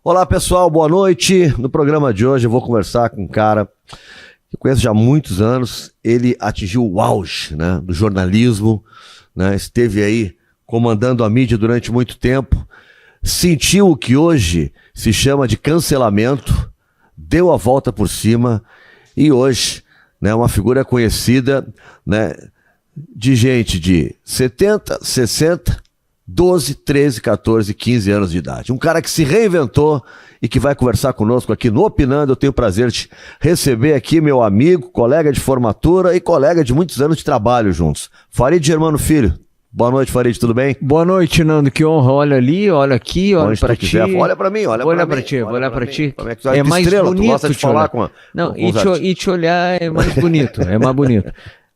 Olá pessoal, boa noite. No programa de hoje eu vou conversar com um cara que eu conheço já há muitos anos. Ele atingiu o auge, né, do jornalismo, né, esteve aí comandando a mídia durante muito tempo, sentiu o que hoje se chama de cancelamento, deu a volta por cima e hoje, né, uma figura conhecida, né, de gente de 70, 60, 12, 13, 14, 15 anos de idade. Um cara que se reinventou e que vai conversar conosco aqui no Opinando. Eu tenho o prazer de receber aqui meu amigo, colega de formatura e colega de muitos anos de trabalho juntos. Farid Germano Filho. Boa noite, Farid, tudo bem? Boa noite, Nando, que honra. Olha ali, olha aqui, olha pra ti. Olha pra mim, olha pra ti. Olha pra ti. É mais estrela, bonito. Tu gosta de falar com Não, e te olhar é mais bonito, é mais bonito.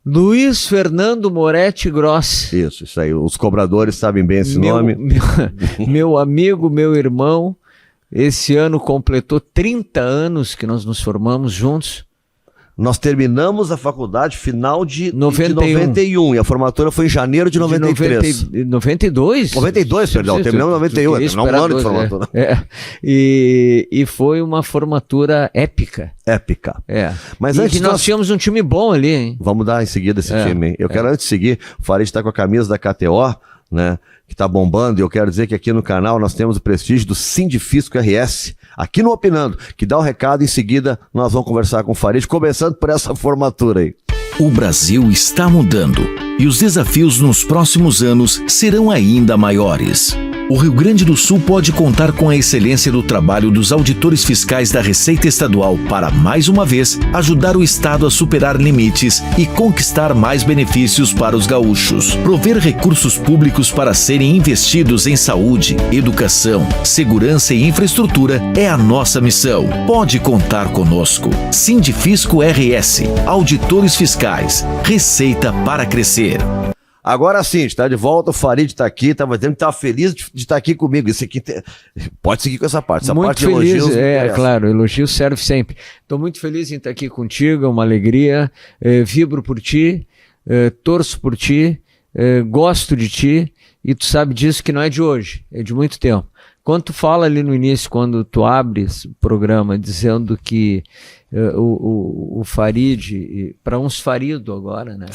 Luiz Fernando Moretti Grossi. Isso aí. Os cobradores sabem bem esse nome. Meu amigo, meu irmão, esse ano completou 30 anos que nós nos formamos juntos. Nós terminamos a faculdade final de 91 e a formatura foi em janeiro de 93. 92? 92, perdão. Terminamos em 91, terminamos um ano de formatura. E foi uma formatura épica. Épica. É. Mas antes nós tínhamos um time bom ali, hein? Vamos dar em seguida esse time, hein? Eu quero antes de seguir, o Farid está com a camisa da KTO, né? Que tá bombando, e eu quero dizer que aqui no canal nós temos o prestígio do Sindifisco RS, aqui no Opinando, que dá um recado, em seguida nós vamos conversar com o Farid, começando por essa formatura aí. O Brasil está mudando e os desafios nos próximos anos serão ainda maiores. O Rio Grande do Sul pode contar com a excelência do trabalho dos auditores fiscais da Receita Estadual para, mais uma vez, ajudar o Estado a superar limites e conquistar mais benefícios para os gaúchos. Prover recursos públicos para serem investidos em saúde, educação, segurança e infraestrutura é a nossa missão. Pode contar conosco. Sindifisco RS, Auditores Fiscais, Receita para Crescer. Agora sim, está de volta, o Farid está aqui, estava dizendo que estava feliz de estar aqui comigo. Isso aqui pode seguir com essa parte. Essa muito parte feliz, de elogios. Claro, elogio serve sempre. Estou muito feliz em estar aqui contigo, é uma alegria. Vibro por ti, torço por ti, gosto de ti, e tu sabe disso que não é de hoje, é de muito tempo. Quando tu fala ali no início, quando tu abres o programa dizendo que o Farid, para uns Farido agora, né? O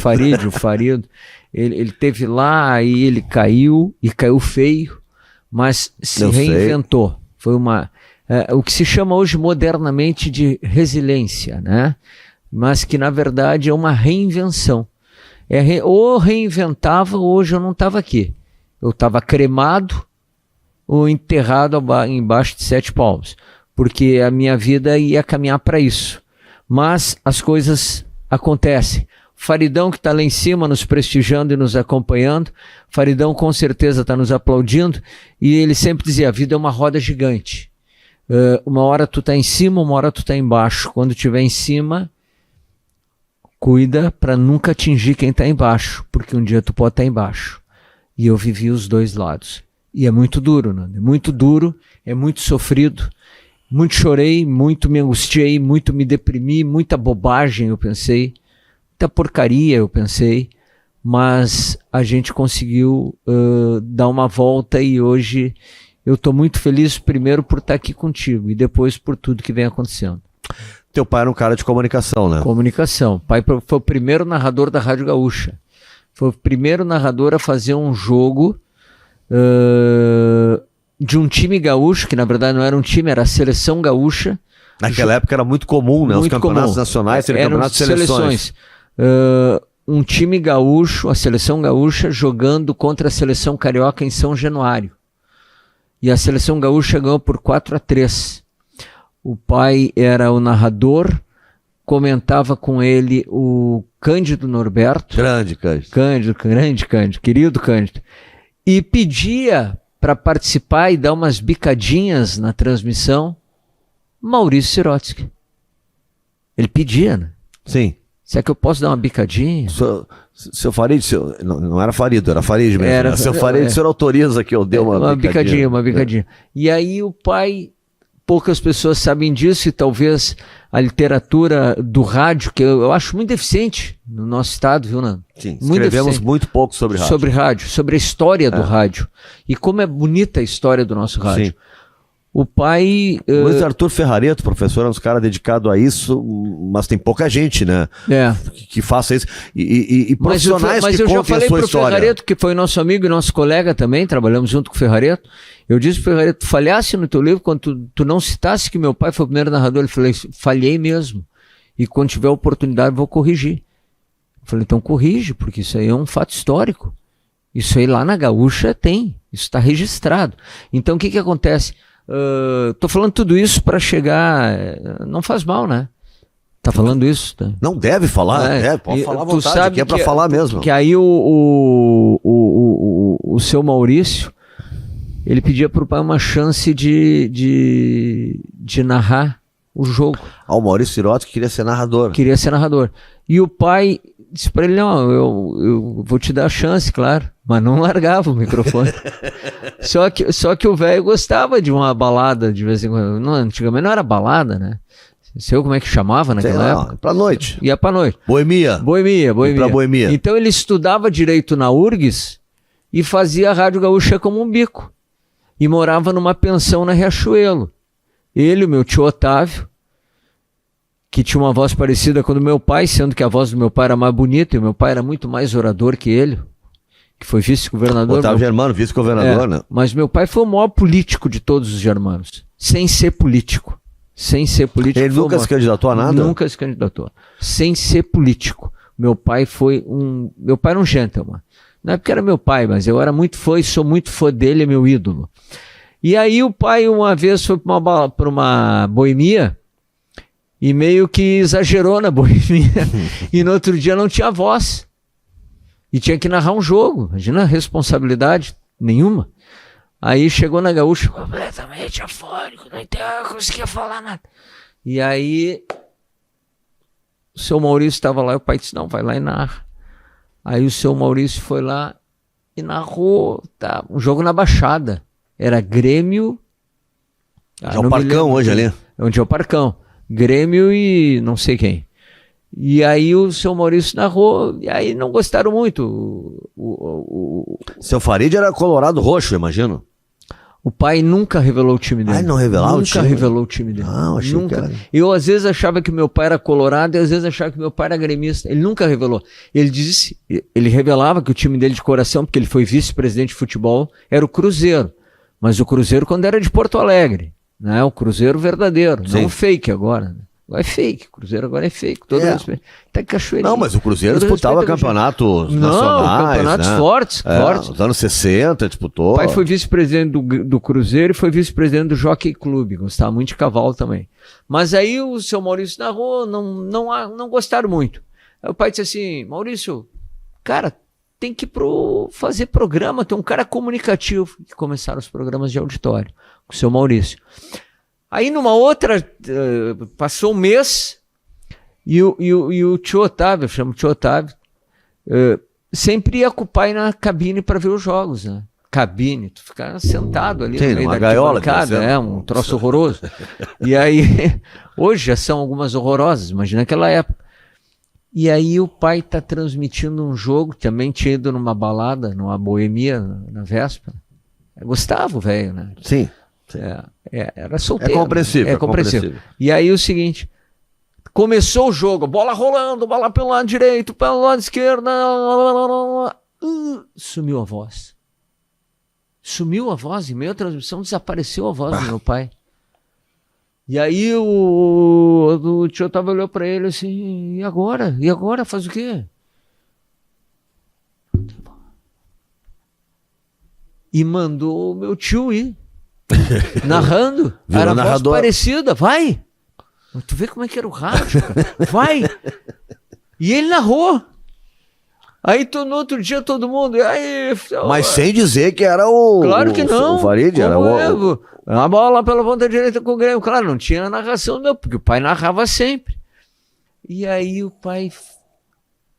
Farido, ele teve lá, aí ele caiu, e caiu feio, mas se reinventou. Foi o que se chama hoje modernamente de resiliência, né? Mas que na verdade é uma reinvenção. Ou reinventava, hoje eu não estava aqui. Eu estava cremado, ou enterrado embaixo de 7 palmos, porque a minha vida ia caminhar para isso. Mas as coisas acontecem. Faridão que está lá em cima nos prestigiando e nos acompanhando, Faridão com certeza está nos aplaudindo, e ele sempre dizia, a vida é uma roda gigante. Uma hora tu está em cima, uma hora tu está embaixo. Quando estiver em cima, cuida para nunca atingir quem está embaixo, porque um dia tu pode estar embaixo. E eu vivi os dois lados. E é muito duro, Nando. É muito duro, é muito sofrido, muito chorei, muito me angustiei, muito me deprimi, muita bobagem eu pensei, muita porcaria eu pensei, mas a gente conseguiu dar uma volta e hoje eu estou muito feliz, primeiro por estar aqui contigo e depois por tudo que vem acontecendo. Teu pai era um cara de comunicação, né? Comunicação. O pai foi o primeiro narrador da Rádio Gaúcha. Foi o primeiro narrador a fazer um jogo de um time gaúcho, que na verdade não era um time, era a Seleção Gaúcha. Naquela época era muito comum, né? Os campeonatos nacionais serem campeonatos de seleções. Um time gaúcho, a Seleção Gaúcha, jogando contra a Seleção Carioca em São Januário. E a Seleção Gaúcha ganhou por 4-3. O pai era o narrador, comentava com ele o Cândido Norberto. Grande Cândido, querido Cândido. E pedia para participar e dar umas bicadinhas na transmissão Maurício Sirotsky. Ele pedia, né? Sim. Será que eu posso dar uma bicadinha? Seu Farid, não era Farido, era Farid mesmo. Seu Farid, o senhor autoriza que eu dê uma bicadinha. Uma bicadinha. E aí o pai, poucas pessoas sabem disso, e talvez a literatura do rádio, que eu acho muito deficiente no nosso estado, viu, Nando? Sim, escrevemos muito pouco sobre rádio. Sobre a história do rádio. E como é bonita a história do nosso rádio. Sim. O pai... Luiz Arthur Ferrareto, professor, é um cara dedicado a isso, mas tem pouca gente, né? Que faça isso. E profissionais mas que eu já contem a falei sua pro história. Ferrareto, que foi nosso amigo e nosso colega também, trabalhamos junto com o Ferrareto. Eu disse pro Ferrareto, tu falhasse no teu livro quando tu não citasse que meu pai foi o primeiro narrador. Ele falou, falhei mesmo. E quando tiver oportunidade vou corrigir. Eu falei, então corrige, porque isso aí é um fato histórico. Isso aí lá na Gaúcha tem. Isso está registrado. Então o que acontece? Tô falando tudo isso para chegar... Não faz mal, né? Tá falando isso? Tá? Não deve falar, pode falar à vontade, aqui é para falar mesmo. Que aí o seu Maurício, ele pedia pro pai uma chance de narrar o jogo. O Maurício Sirotti queria ser narrador. Queria ser narrador. E o pai disse para ele, não, eu vou te dar a chance, claro. Mas não largava o microfone. só que o velho gostava de uma balada de vez em quando. Não, antigamente não era balada, né? Sei como é que chamava naquela época. Pra noite. Ia pra noite. Boemia. Pra Boemia. Então ele estudava direito na URGS e fazia a Rádio Gaúcha como um bico. E morava numa pensão na Riachuelo. Ele, o meu tio Otávio, que tinha uma voz parecida com a do meu pai, sendo que a voz do meu pai era mais bonita e o meu pai era muito mais orador que ele, que foi vice-governador. Otávio Germano, vice-governador, né? Mas meu pai foi o maior político de todos os germanos, sem ser político. Sem ser político. Ele nunca se candidatou a nada? Nunca se candidatou. Sem ser político. Meu pai foi Meu pai era um gentleman. Não é porque era meu pai, mas eu era muito fã e sou muito fã dele, é meu ídolo. E aí o pai uma vez foi para uma boemia e meio que exagerou na boemia. E no outro dia não tinha voz. E tinha que narrar um jogo. Imagina a responsabilidade nenhuma. Aí chegou na Gaúcha completamente afónico, não conseguia falar nada. E aí o seu Maurício estava lá e o pai disse, não, vai lá e narra. Aí o seu Maurício foi lá e narrou um jogo na Baixada. Era Grêmio... É o Parcão hoje ali. Onde é o Parcão. Grêmio e não sei quem. E aí o seu Maurício narrou, e aí não gostaram muito. Seu Farid era colorado roxo, eu imagino. O pai nunca revelou o time dele. Ah, não revelava o time? Nunca revelou o time dele. Ah, achei nunca. Que era... Eu às vezes achava que meu pai era colorado e às vezes achava que meu pai era gremista. Ele nunca revelou. Ele revelava que o time dele de coração, porque ele foi vice-presidente de futebol, era o Cruzeiro. Mas o Cruzeiro quando era de Porto Alegre, né? O Cruzeiro verdadeiro, Sim. não o fake agora, né? Agora é fake, o Cruzeiro agora é fake. Todo respeito. Até Cachoeirinha. Não, mas o Cruzeiro disputava campeonatos nacionais. Campeonatos né? fortes. Nos anos 60 disputou. O pai foi vice-presidente do Cruzeiro e foi vice-presidente do Jockey Club. Gostava muito de cavalo também. Mas aí o seu Maurício narrou, não gostaram muito. Aí o pai disse assim, Maurício, cara, tem que fazer programa, tem um cara comunicativo. Que começaram os programas de auditório com o seu Maurício. Aí numa outra, passou um mês e o tio Otávio, eu chamo tio Otávio, sempre ia com o pai na cabine para ver os jogos, né? Cabine, tu ficar sentado ali no meio da gaiola, um troço horroroso. E aí, hoje já são algumas horrorosas, imagina aquela época. E aí o pai tá transmitindo um jogo, também tinha ido numa balada, numa boemia na véspera. Gostava, velho, né? Sim. Era solteiro. É compreensível. E aí o seguinte, começou o jogo, bola rolando, bola pelo lado direito, pelo lado esquerdo, sumiu a voz. Sumiu a voz, em meio à transmissão desapareceu a voz do meu pai. E aí o tio Otávio olhou pra ele assim, e agora? E agora faz o quê? E mandou o meu tio ir. Narrando, era voz parecida, vai. Tu vê como é que era o rádio, cara. Vai. E ele narrou. Aí no outro dia todo mundo. Aí, mas sem dizer que era o. Claro que não. O Farid era a bola pela ponta direita com o Grêmio. Claro, não tinha narração, não, porque o pai narrava sempre. E aí o pai.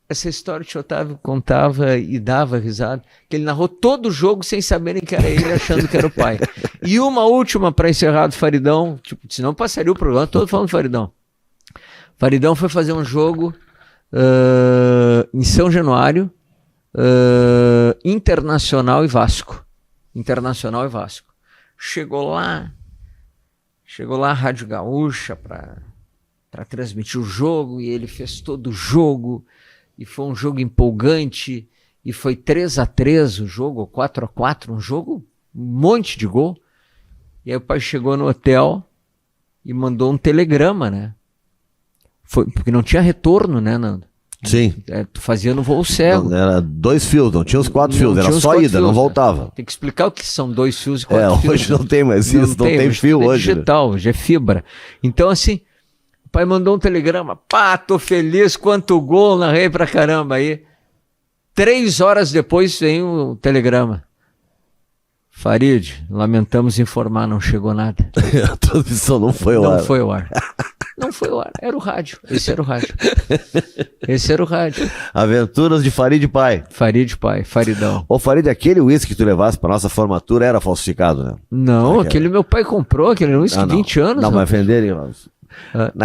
Essa história que o Otávio contava e dava risada, que ele narrou todo o jogo sem saberem que era ele, achando que era o pai. E uma última para encerrar do Faridão, tipo, senão passaria o programa todo falando do Faridão. Faridão foi fazer um jogo em São Januário, Internacional e Vasco. Chegou lá, Chegou lá a Rádio Gaúcha para transmitir o jogo, e ele fez todo o jogo, e foi um jogo empolgante, e foi 3-3 o jogo, ou 4-4, um jogo, um monte de gol. E aí o pai chegou no hotel e mandou um telegrama, né? Foi, porque não tinha retorno, né, Nando? Sim. Tu fazia no voo cego. Não, era 2 fios, não tinha os 4 fios, era tinha os só 4 ida, fios, não né? voltava. Tem que explicar o que são 2 fios e 4 fios. Hoje não tem mais isso, não tem fio é hoje. digital, hoje é fibra. Então, assim, o pai mandou um telegrama, tô feliz, quanto gol, narrei pra caramba. Aí, 3 horas depois vem o telegrama. Farid, lamentamos informar, não chegou nada. A transmissão não foi ao ar. Não foi ao ar. Não foi ao ar, era o rádio. Esse era o rádio. Esse era o rádio. Aventuras de Farid Pai. Farid pai, Faridão. Ô Farid, aquele uísque que tu levasse pra nossa formatura era falsificado, né? Não, aquele meu pai comprou, aquele uísque de 20 anos. Não, mas rapaz. venderem.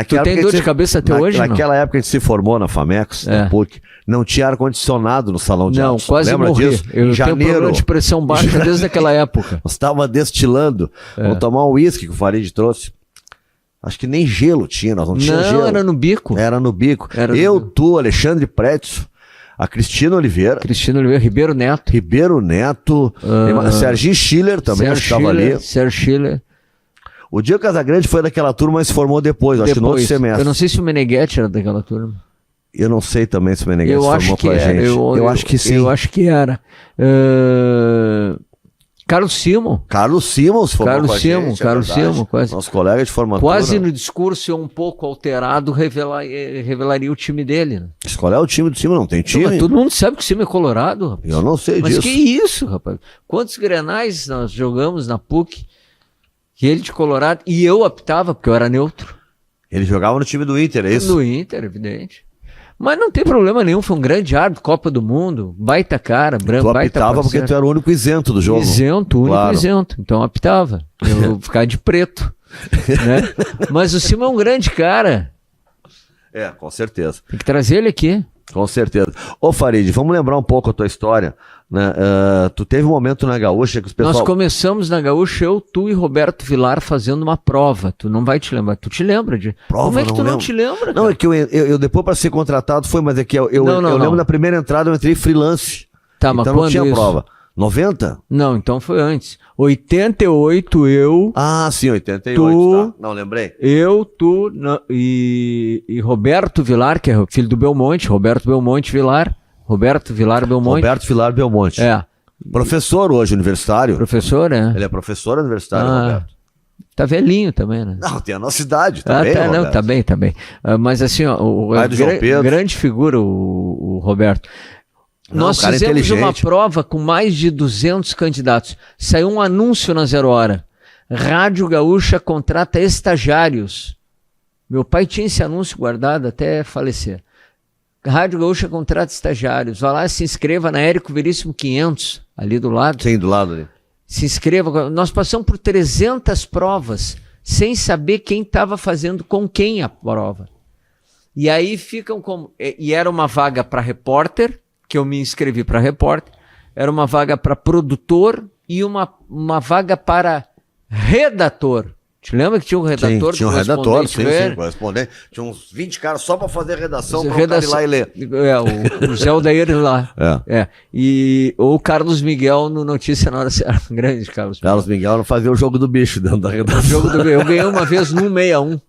Tu tem dor de cabeça até hoje, não? Naquela época a gente se formou na Famex, na PUC, não tinha ar-condicionado no salão de Não, aulas. quase Lembra morri. disso? Eu Em tenho problema janeiro, de pressão baixa desde aquela época. nós estávamos destilando. Vamos tomar um uísque que o Farid trouxe. Acho que nem gelo tinha, nós não tínhamos gelo. Não, era no bico. Era no bico. Era no Eu, bico. tu, Alexandre Pretz, a Cristina Oliveira, Cristina Oliveira, Ribeiro Neto. Ribeiro Neto, Serginho Schiller também, acho que estava ali. Sérgio Schiller. O Diego Casagrande foi daquela turma, mas se formou depois, acho que no outro semestre. Eu não sei se o Meneghetti era daquela turma. Eu não sei também se o Meneghetti Eu formou acho que com a era. gente. Eu acho que sim. Eu acho que era. Carlos Simon. Carlos Simons formou Carlos com a Simon, gente, Carlos verdade. Simon, quase. Nosso colega de formatura. Quase no discurso, um pouco alterado, revelaria o time dele. Né? Qual é o time do Simon? Não tem time? Todo mundo sabe que o time é colorado, rapaz. Eu não sei Mas disso. que isso, rapaz? Quantos grenais nós jogamos na PUC? Que ele de colorado, e eu apitava, porque eu era neutro. Ele jogava no time do Inter, é isso? No Inter, evidente. Mas não tem problema nenhum, foi um grande árbitro, Copa do Mundo, baita cara, branco, Tu baita apitava porque parceiro. tu era o único isento do jogo. Isento, único Claro. isento. Então apitava. Eu ficava de preto. Né? Mas o Simão é um grande cara. É, com certeza. Tem que trazer ele aqui. Com certeza. Ô Farid, vamos lembrar um pouco a tua história. Né? Tu teve um momento na Gaúcha que os pessoal... Nós começamos na Gaúcha, eu, tu e Roberto Vilar fazendo uma prova. Tu não vai te lembrar. Tu te lembra de... Prova, Como é que tu não lembro. te lembra? Não, cara? é que eu depois para ser contratado foi, mas é que eu lembro da primeira entrada eu entrei freelance. Tá, mas então não quando tinha isso? prova. 90? Não, então foi antes. 88 eu... Ah, sim, 88. Tu- Tá. Não, lembrei. Eu, tu e Roberto Vilar, que é o filho do Belmonte, Roberto Belmonte Vilar. Roberto Vilar Belmonte. Roberto Vilar Belmonte. É. Professor hoje, universitário. Professor, né? Ele é professor universitário, Roberto. Tá velhinho também, né? Não, tem a nossa idade também, não, Roberto. tá bem, tá bem. Mas assim, ó, Pai do João Pedro. grande figura o Roberto. Não, Nós cara fizemos inteligente. uma prova com mais de 200 candidatos. Saiu um anúncio na 0 Hora. Rádio Gaúcha contrata estagiários. Meu pai tinha esse anúncio guardado até falecer. Rádio Gaúcha contrata estagiários. Vai lá, se inscreva na Érico Veríssimo 500, ali do lado. Sim, do lado ali. Se inscreva. Nós passamos por 300 provas, sem saber quem estava fazendo com quem a prova. E aí ficam como... E era uma vaga para repórter, que eu me inscrevi para repórter, era uma vaga para produtor e uma vaga para redator. Te lembra que tinha um redator? Sim, tinha um redator, sim, correspondente? correspondente. Tinha uns 20 caras só para fazer redação, para o cara ir Redação- lá e ler. O Zé Aldair lá. É. Ou o Carlos Miguel no Notícia na Hora Certa. Grande Carlos Miguel. Carlos Miguel não fazia o jogo do bicho dentro da redação. Eu ganhei uma vez no 161.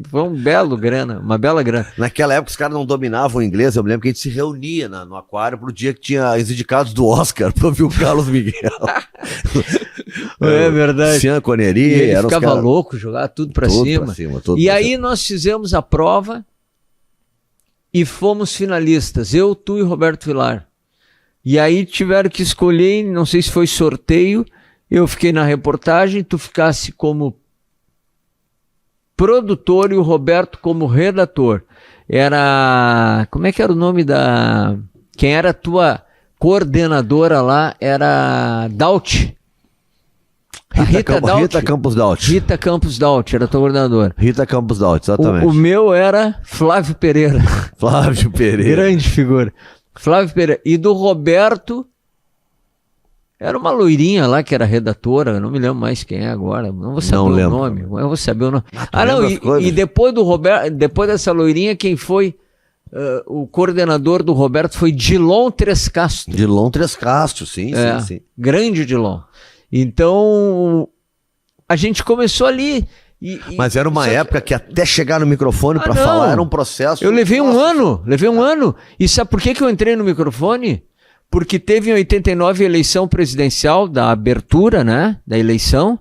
Foi um belo grana, uma bela grana. Naquela época os caras não dominavam o inglês, eu me lembro que a gente se reunia no aquário pro dia que tinha os indicados do Oscar pra ouvir o Carlos Miguel. É verdade. Cian E Connery, ele eram os ficava caras- louco, jogar tudo pra Tudo cima. pra cima, tudo E pra aí cima. nós fizemos a prova e fomos finalistas, eu, tu e Roberto Vilar. E aí tiveram que escolher, não sei se foi sorteio, eu fiquei na reportagem, tu ficasse como produtor e o Roberto como redator. Era... Como é que era o nome da... Quem era a tua coordenadora lá era Daut. Rita Campos Daut. Rita Campos Daut, era a tua coordenadora. Rita Campos Daut, exatamente. O meu era Flávio Pereira. Flávio Pereira. Grande figura. Flávio Pereira. E do Roberto Era uma loirinha lá que era redatora, eu não me lembro mais quem é agora, não vou saber o nome. Eu vou saber o nome. E depois do Roberto, depois dessa loirinha, quem foi o coordenador do Roberto foi Dilon Trescastro. Dilon Trescastro, sim. Grande Dilon. Então, a gente começou ali. Mas era uma época que até chegar no microfone para falar era um processo. Eu levei um ano. E sabe por que eu entrei no microfone? Porque teve em 89 a eleição presidencial, da abertura, né, da eleição.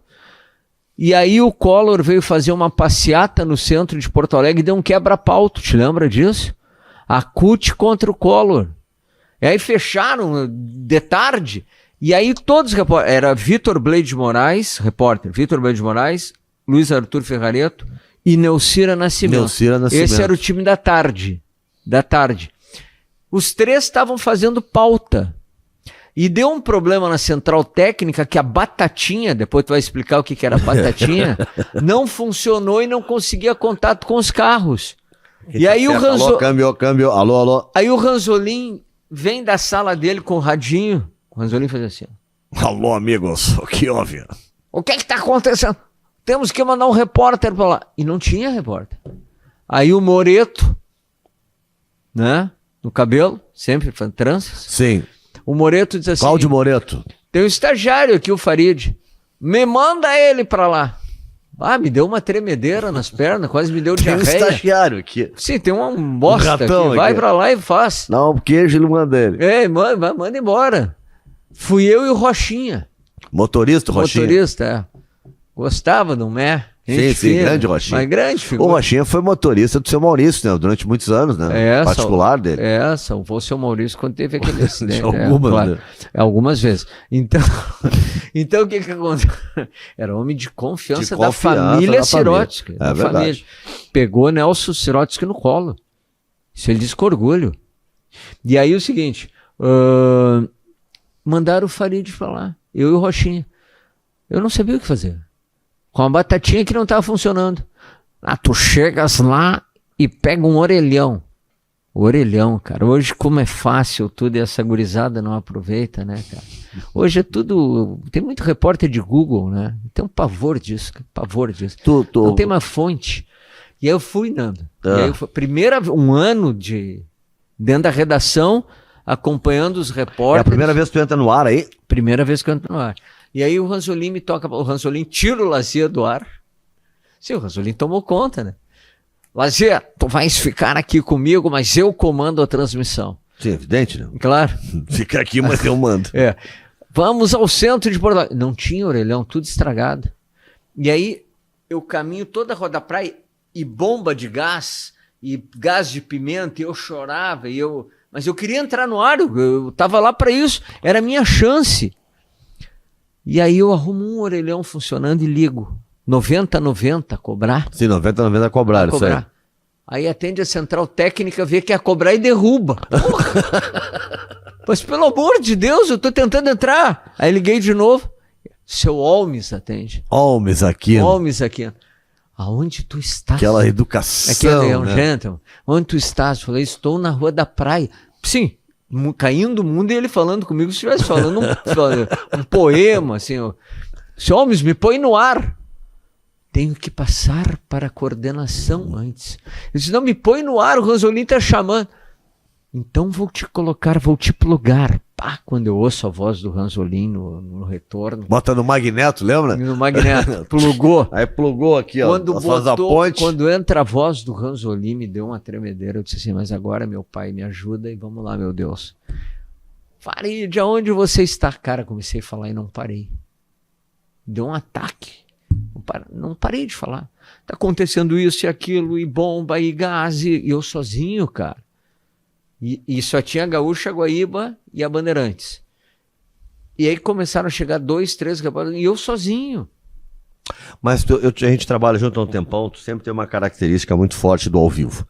E aí o Collor veio fazer uma passeata no centro de Porto Alegre e deu um quebra-pau, te lembra disso? A CUT contra o Collor. E aí fecharam de tarde. E aí todos os repórteres, era Vitor Blade de Moraes, repórter, Vitor Blade de Moraes, Luiz Arthur Ferrareto e Neucira Nascimento. Esse era o time da tarde. Os três estavam fazendo pauta. E deu um problema na central técnica que a batatinha, depois tu vai explicar o que era a batatinha, não funcionou e não conseguia contato com os carros. E aí o Ranzolin... Alô. Aí o Ranzolin vem da sala dele com o radinho. O Ranzolin faz assim. Alô, amigos, o que houve? O que está acontecendo? Temos que mandar um repórter para lá. E não tinha repórter. Aí o Moreto, né? No cabelo, sempre tranças. Sim. O Moreto diz assim... Cláudio Moreto. Tem um estagiário aqui, o Farid. Me manda ele para lá. Me deu uma tremedeira nas pernas, quase me deu diarreia. Tem um estagiário aqui. Sim, tem um bosta aqui. Vai para lá e faz. Não, o queijo ele manda ele. Manda embora. Fui eu e o Rochinha. Motorista, Gostava do Mé. Sim, grande Rochinha. Mas grande figura. O Rochinha foi motorista do seu Maurício, né? Durante muitos anos, né? Particular dele. Salvou o seu Maurício quando teve aquele acidente. Algumas vezes. Então o que aconteceu? Era homem de confiança da família Sirotsky. É verdade. Pegou Nelson Sirotsky no colo. Isso ele disse com orgulho. E aí o seguinte, mandaram o Farid pra lá, eu e o Rochinha. Eu não sabia o que fazer. Com a batatinha que não estava funcionando. Tu chegas lá e pega um orelhão. Orelhão, cara. Hoje, como é fácil tudo e essa gurizada não aproveita, né, cara? Hoje é tudo... Tem muito repórter de Google, né? Tem um pavor disso. Não tem uma fonte. E aí eu fui, Nando. E aí um ano dentro da redação, acompanhando os repórteres. É a primeira vez que tu entra no ar aí? Primeira vez que eu entro no ar. E aí o Ranzolin me toca, o Ranzolin tira o Lazier do ar. Sim, o Ranzolin tomou conta, né? Lazier, tu vais ficar aqui comigo, mas eu comando a transmissão. Sim, evidente, né? Claro. Fica aqui, mas eu mando. Vamos ao centro de Porto Alegre. Não tinha orelhão, tudo estragado. E aí eu caminho toda a Rua da Praia e bomba de gás, e gás de pimenta, e eu chorava, mas eu queria entrar no ar, eu tava lá para isso, era a minha chance. E aí eu arrumo um orelhão funcionando e ligo. 90-90 cobrar. Sim, 90-90 cobrar, isso aí. Aí atende a central técnica, vê que é cobrar e derruba. Mas pelo amor de Deus, eu tô tentando entrar. Aí liguei de novo. Seu Holmes atende. Holmes aqui. Aonde tu estás? Aquela educação, Aquele um gentleman. Onde tu estás? Eu falei, estou na Rua da Praia. Sim. Caindo o mundo e ele falando comigo, se estivesse falando um poema, assim, Seu Holmes, me põe no ar. Tenho que passar para a coordenação antes. Eu disse, não, me põe no ar, o Ranzolin tá chamando. Então vou te plugar. Quando eu ouço a voz do Ranzolin no retorno. Bota no magneto, lembra? No magneto, plugou. Aí plugou aqui, ó. Quando entra a voz do Ranzolin, me deu uma tremedeira. Eu disse assim, mas agora meu pai me ajuda e vamos lá, meu Deus. Farid, aonde você está? Cara, comecei a falar e não parei. Deu um ataque. Não parei de falar. Tá acontecendo isso e aquilo, e bomba, e gás, e eu sozinho, cara. E só tinha a Gaúcha, a Guaíba e a Bandeirantes. E aí começaram a chegar 2, 3 repórteres, e eu sozinho. Mas a gente trabalha junto há um tempão, tu sempre tem uma característica muito forte do ao vivo.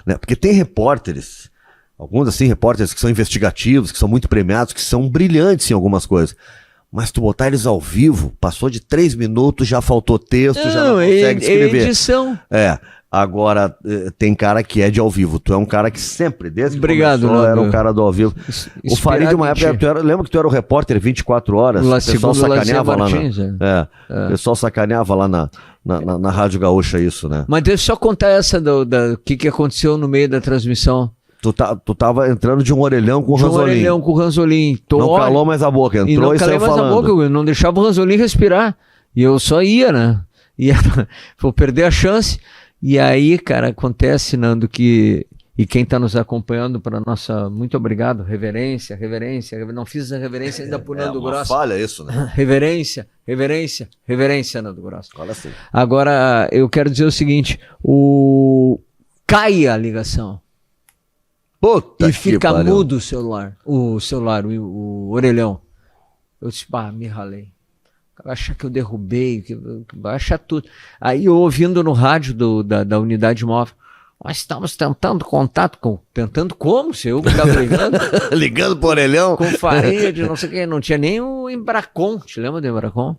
Né? Porque tem repórteres, alguns assim, repórteres que são investigativos, que são muito premiados, que são brilhantes em algumas coisas. Mas tu botar eles ao vivo, passou de 3 minutos, já faltou texto, já não consegue escrever. É edição. Agora, tem cara que é de ao vivo. Tu é um cara que sempre, desde que Obrigado, começou, Nando. era um cara do ao vivo. O Farid, uma época, lembra que tu era o repórter 24 horas? Lá, O pessoal segundo sacaneava lá Martins, O pessoal sacaneava lá na Rádio Gaúcha isso, né? Mas deixa eu só contar essa do que aconteceu no meio da transmissão. Tu tava entrando de um orelhão com o Ranzolin. orelhão com o Ranzolin. Não calou mais a boca, entrou e saiu mais falando. a boca, eu não deixava o Ranzolin respirar. E eu só ia, né? Vou perder a chance. E aí, cara, acontece, Nando, que... E quem está nos acompanhando para nossa... Muito obrigado. Reverência. Não fiz a reverência ainda por Nando Grosso. Falha isso, né? Reverência, Nando Grosso. Olha assim. Agora, eu quero dizer o seguinte. Cai a ligação. Puta E fica pariu. mudo o orelhão. Eu disse, me ralei. Vai achar que eu derrubei, vai achar tudo. Aí eu ouvindo no rádio da unidade móvel, nós estamos tentando contato tentando como? Se eu estava ligando? Ligando pro orelhão? Com Farid, não sei o que, não tinha nem o Embracon. Te lembra do Embracon?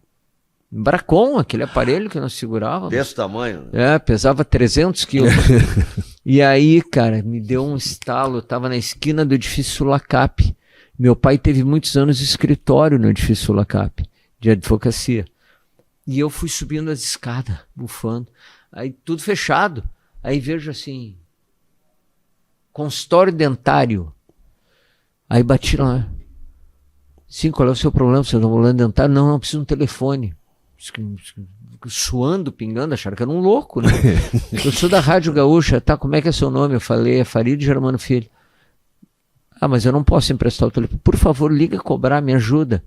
Embracon, aquele aparelho que nós segurávamos. Desse tamanho? Pesava 300 quilos. E aí, cara, me deu um estalo. Eu tava na esquina do edifício Sulacap. Meu pai teve muitos anos de escritório no edifício Sulacap, de advocacia. E eu fui subindo as escadas, bufando. Aí tudo fechado. Aí vejo assim, consultório dentário. Aí bati lá. Sim, qual é o seu problema? Você está falando dentário? Não, preciso de um telefone. Suando, pingando, acharam que era um louco, né? Eu sou da Rádio Gaúcha, tá? Como é que é seu nome? Eu falei, é Farid Germano Filho. Mas eu não posso emprestar o telefone. Por favor, liga cobrar, me ajuda.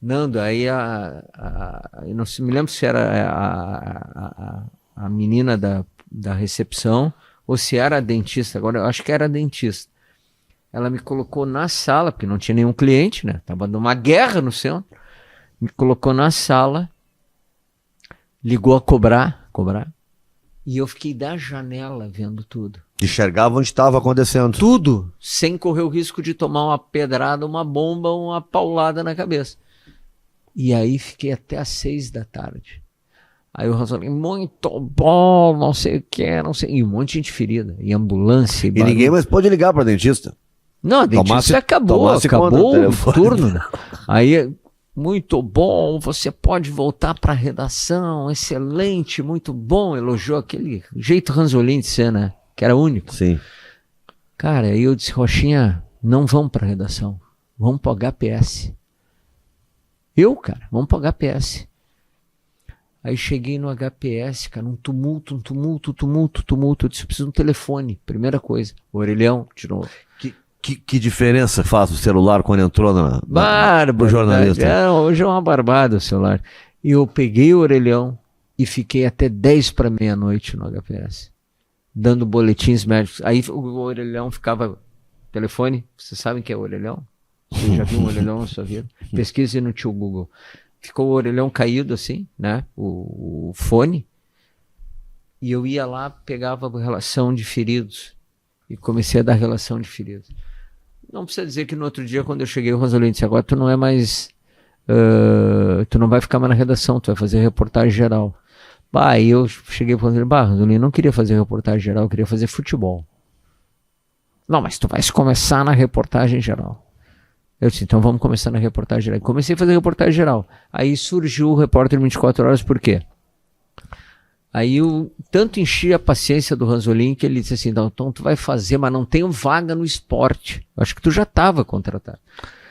Nando, aí eu não me lembro se era a menina da recepção ou se era a dentista. Agora eu acho que era a dentista. Ela me colocou na sala, porque não tinha nenhum cliente, né? Tava numa guerra no centro. Me colocou na sala, ligou a cobrar, e eu fiquei da janela vendo tudo. Enxergava onde estava acontecendo. Tudo, sem correr o risco de tomar uma pedrada, uma bomba, uma paulada na cabeça. E aí fiquei até às 6 da tarde. Aí o Ranzolin, muito bom, não sei o que, não sei. E um monte de gente ferida, e ambulância. E ninguém mais pode ligar para dentista. Não, a dentista acabou o turno. Né? Aí, muito bom, você pode voltar para a redação, excelente, muito bom. Elogiou aquele jeito Ranzolin de ser, né? Que era único. Sim. Cara, aí eu disse, Rochinha, não vamos para a redação, vamos para o HPS. Vamos para o HPS. Aí cheguei no HPS, cara, um tumulto. Eu disse, preciso de um telefone, primeira coisa. O orelhão, de novo. Que diferença faz o celular quando entrou no jornalista? Hoje é uma barbada o celular. E eu peguei o orelhão e fiquei até 10 para meia-noite no HPS, dando boletins médicos. Aí o orelhão ficava... Telefone, vocês sabem o que é o orelhão? Você já viu um orelhão na sua vida? Pesquise no tio Google. Ficou o orelhão caído assim, né? O fone. E eu ia lá, pegava a relação de feridos. E comecei a dar relação de feridos. Não precisa dizer que no outro dia, quando eu cheguei, o Ranzolin disse, agora tu não é mais... tu não vai ficar mais na redação, tu vai fazer reportagem geral. Aí eu cheguei para o Ranzolin, Ranzolin, não queria fazer reportagem geral, eu queria fazer futebol. Não, mas tu vais começar na reportagem geral. Eu disse, então vamos começar na reportagem geral. Comecei a fazer reportagem geral. Aí surgiu o Repórter 24 Horas, por quê? Aí eu tanto enchi a paciência do Ranzolin que ele disse assim, não, então tu vai fazer, mas não tenho vaga no esporte. Eu acho que tu já estava contratado.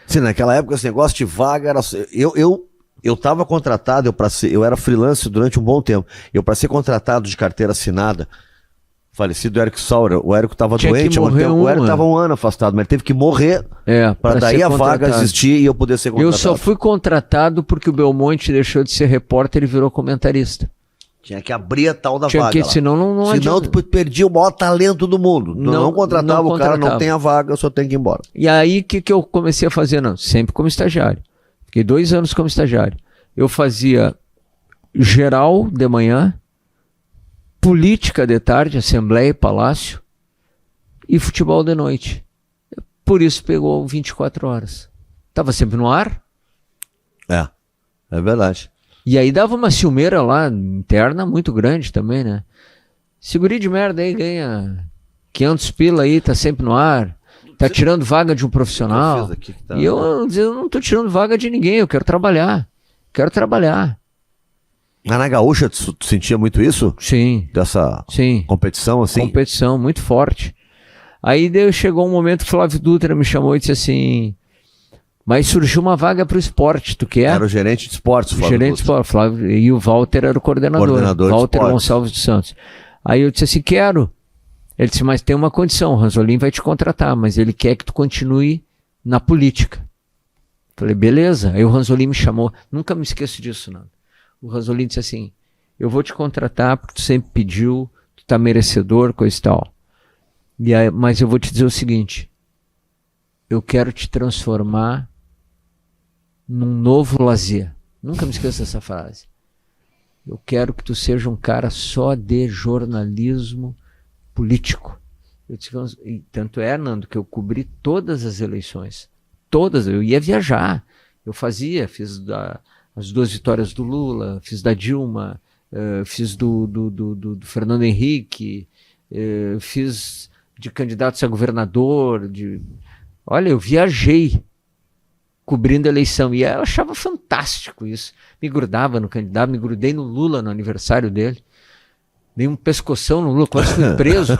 Sim, naquela época esse negócio de vaga era... Eu estava contratado, eu era freelancer durante um bom tempo. Para ser contratado de carteira assinada, falecido Érico Sauer, o Érico estava doente, o Érico estava um ano afastado, mas ele teve que morrer para daí a vaga existir e eu poder ser contratado. Eu só fui contratado porque o Belmonte deixou de ser repórter e virou comentarista. Tinha que abrir a tal da vaga lá. Senão tu perdia o maior talento do mundo. Não contratava o cara, não tem a vaga, eu só tenho que ir embora. E aí o que eu comecei a fazer? Não, sempre como estagiário. Fiquei 2 anos como estagiário. Eu fazia geral de manhã, política de tarde, Assembleia e Palácio, e futebol de noite. Por isso pegou 24 horas. Estava sempre no ar. É verdade. E aí dava uma ciumeira lá, interna, muito grande também, né? esse guri de merda aí ganha 500 pila aí, tá sempre no ar, tá tirando vaga de um profissional. E eu não tô tirando vaga de ninguém, eu quero trabalhar. Mas na Gaúcha, tu sentia muito isso? Sim. Dessa Sim. competição, assim? Competição, muito forte. Aí chegou um momento, o Flávio Dutra me chamou e disse assim, mas surgiu uma vaga pro esporte, tu quer? Era o gerente de esportes, Flávio. Gerente de esportes, Flávio, e o Walter era o coordenador Walter Gonçalves dos Santos. Aí eu disse assim, quero. Ele disse, mas tem uma condição, o Ranzolin vai te contratar, mas ele quer que tu continue na política. Falei, beleza. Aí o Ranzolin me chamou, nunca me esqueço disso, não. O Ranzolin disse assim, eu vou te contratar porque tu sempre pediu, tu tá merecedor, coisa e tal. E aí, mas eu vou te dizer o seguinte, eu quero te transformar num novo lazer. Nunca me esqueço dessa frase. Eu quero que tu seja um cara só de jornalismo político. Eu disse, e tanto é, Nando, que eu cobri todas as eleições. Todas, eu ia viajar. Fiz as 2 vitórias do Lula, fiz da Dilma, fiz do Fernando Henrique, fiz de candidatos a governador. Olha, eu viajei cobrindo a eleição. E ela achava fantástico isso. Me grudava no candidato, me grudei no Lula no aniversário dele. Dei um pescoção no Lula, quase fui preso.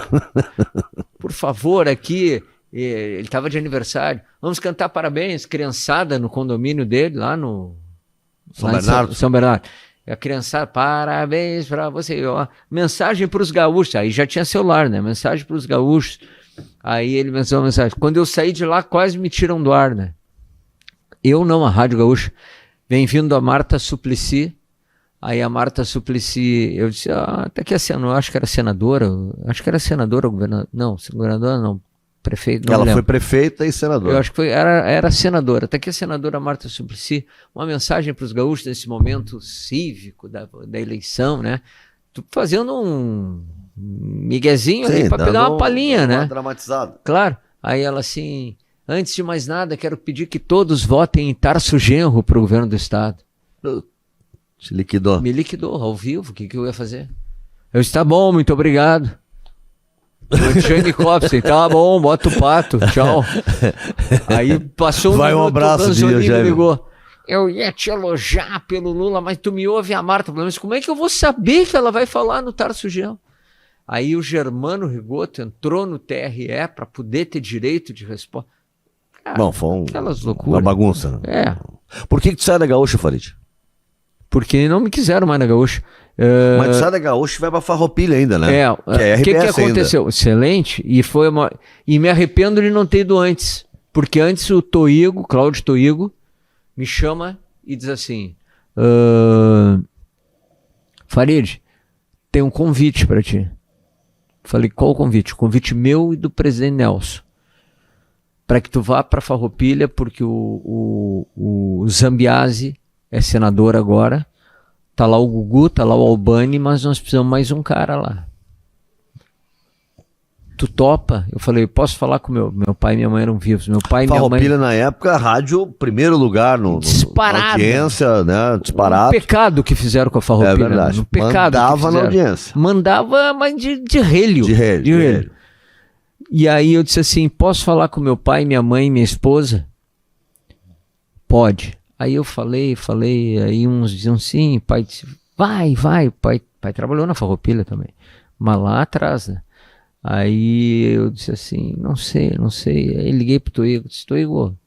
Por favor, aqui, ele estava de aniversário. Vamos cantar parabéns, criançada no condomínio dele, lá no São Bernardo. A criançada, parabéns para você. Ó, mensagem para os gaúchos. Aí já tinha celular, né? Mensagem para os gaúchos. Aí ele mencionou uma mensagem. Quando eu saí de lá, quase me tiram do ar, né? Eu não, a Rádio Gaúcha. Bem-vindo a Marta Suplicy. Aí a Marta Suplicy, eu disse, até que eu acho que era senadora, governadora, não, governadora não, prefeito, não. Ela foi prefeita e senadora. Eu acho que era senadora, até que a senadora Marta Suplicy, uma mensagem para os gaúchos nesse momento cívico da eleição, né, tu fazendo um miguezinho ali para pegar uma palhinha, né. Dramatizado. Claro, aí ela assim, antes de mais nada, quero pedir que todos votem em Tarso Genro para o governo do estado. Te liquidou. Me liquidou ao vivo, o que eu ia fazer? Eu disse, tá bom, muito obrigado. Jane Copsen, tá bom, bota o pato, tchau. Aí passou Vai, um abraço, o Ranzolin me ligou. Eu ia te elogiar pelo Lula, mas tu me ouve a Marta. Mas como é que eu vou saber que ela vai falar no Tarso Genro? Aí o Germano Rigoto entrou no TRE para poder ter direito de resposta. Cara, bom, foi aquelas loucuras. Uma bagunça. Né? É. Por que tu sai da Gaúcha, Farid? Porque não me quiseram mais na Gaúcha. Mas tu sai da Gaúcha e vai pra Farroupilha ainda, né? O que aconteceu? Ainda. Excelente. E me arrependo de não ter ido antes. Porque antes o Cláudio Toigo, me chama e diz assim, Farid, tem um convite para ti. Falei, qual o convite? O convite meu e do presidente Nelson. Para que tu vá para Farroupilha, porque o Zambiase é senador agora, tá lá o Gugu, tá lá o Albani, mas nós precisamos mais um cara lá. Tu topa? Eu falei, posso falar com meu pai e minha mãe eram vivos. Meu pai e minha mãe... Farroupilha na época, rádio, primeiro lugar na audiência, né? Disparado. Um pecado que fizeram com a Farroupilha. É verdade. Um pecado. Mandava na audiência. Mandava, mas de relho. De relho. E aí eu disse assim, posso falar com meu pai, minha mãe e minha esposa? Pode. Aí eu falei, aí uns diziam sim, pai disse, vai, pai trabalhou na Farroupilha também, mas lá atrás, né? Aí eu disse assim, não sei, aí liguei pro Toigo, disse, Toigo,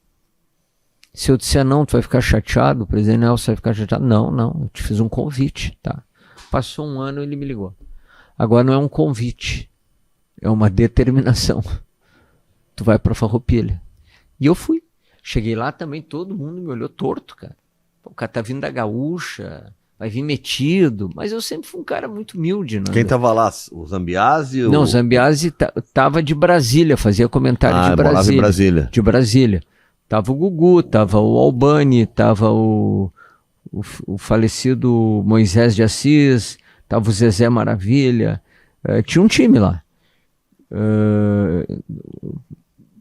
se eu disser não, tu vai ficar chateado, o presidente Nelson vai ficar chateado? Não, eu te fiz um convite, tá? Passou um ano, ele me ligou, agora não é um convite, é uma determinação, tu vai pra Farroupilha, e eu fui. Cheguei lá também, todo mundo me olhou torto, cara. O cara tá vindo da Gaúcha, vai vir metido. Mas eu sempre fui um cara muito humilde. Né? Quem tava lá? O Zambiase? Não, o Zambiase tava de Brasília, fazia comentário de Brasília. Em Brasília. De Brasília. Tava o Gugu, tava o Albani, tava o falecido Moisés de Assis, tava o Zezé Maravilha. Tinha um time lá.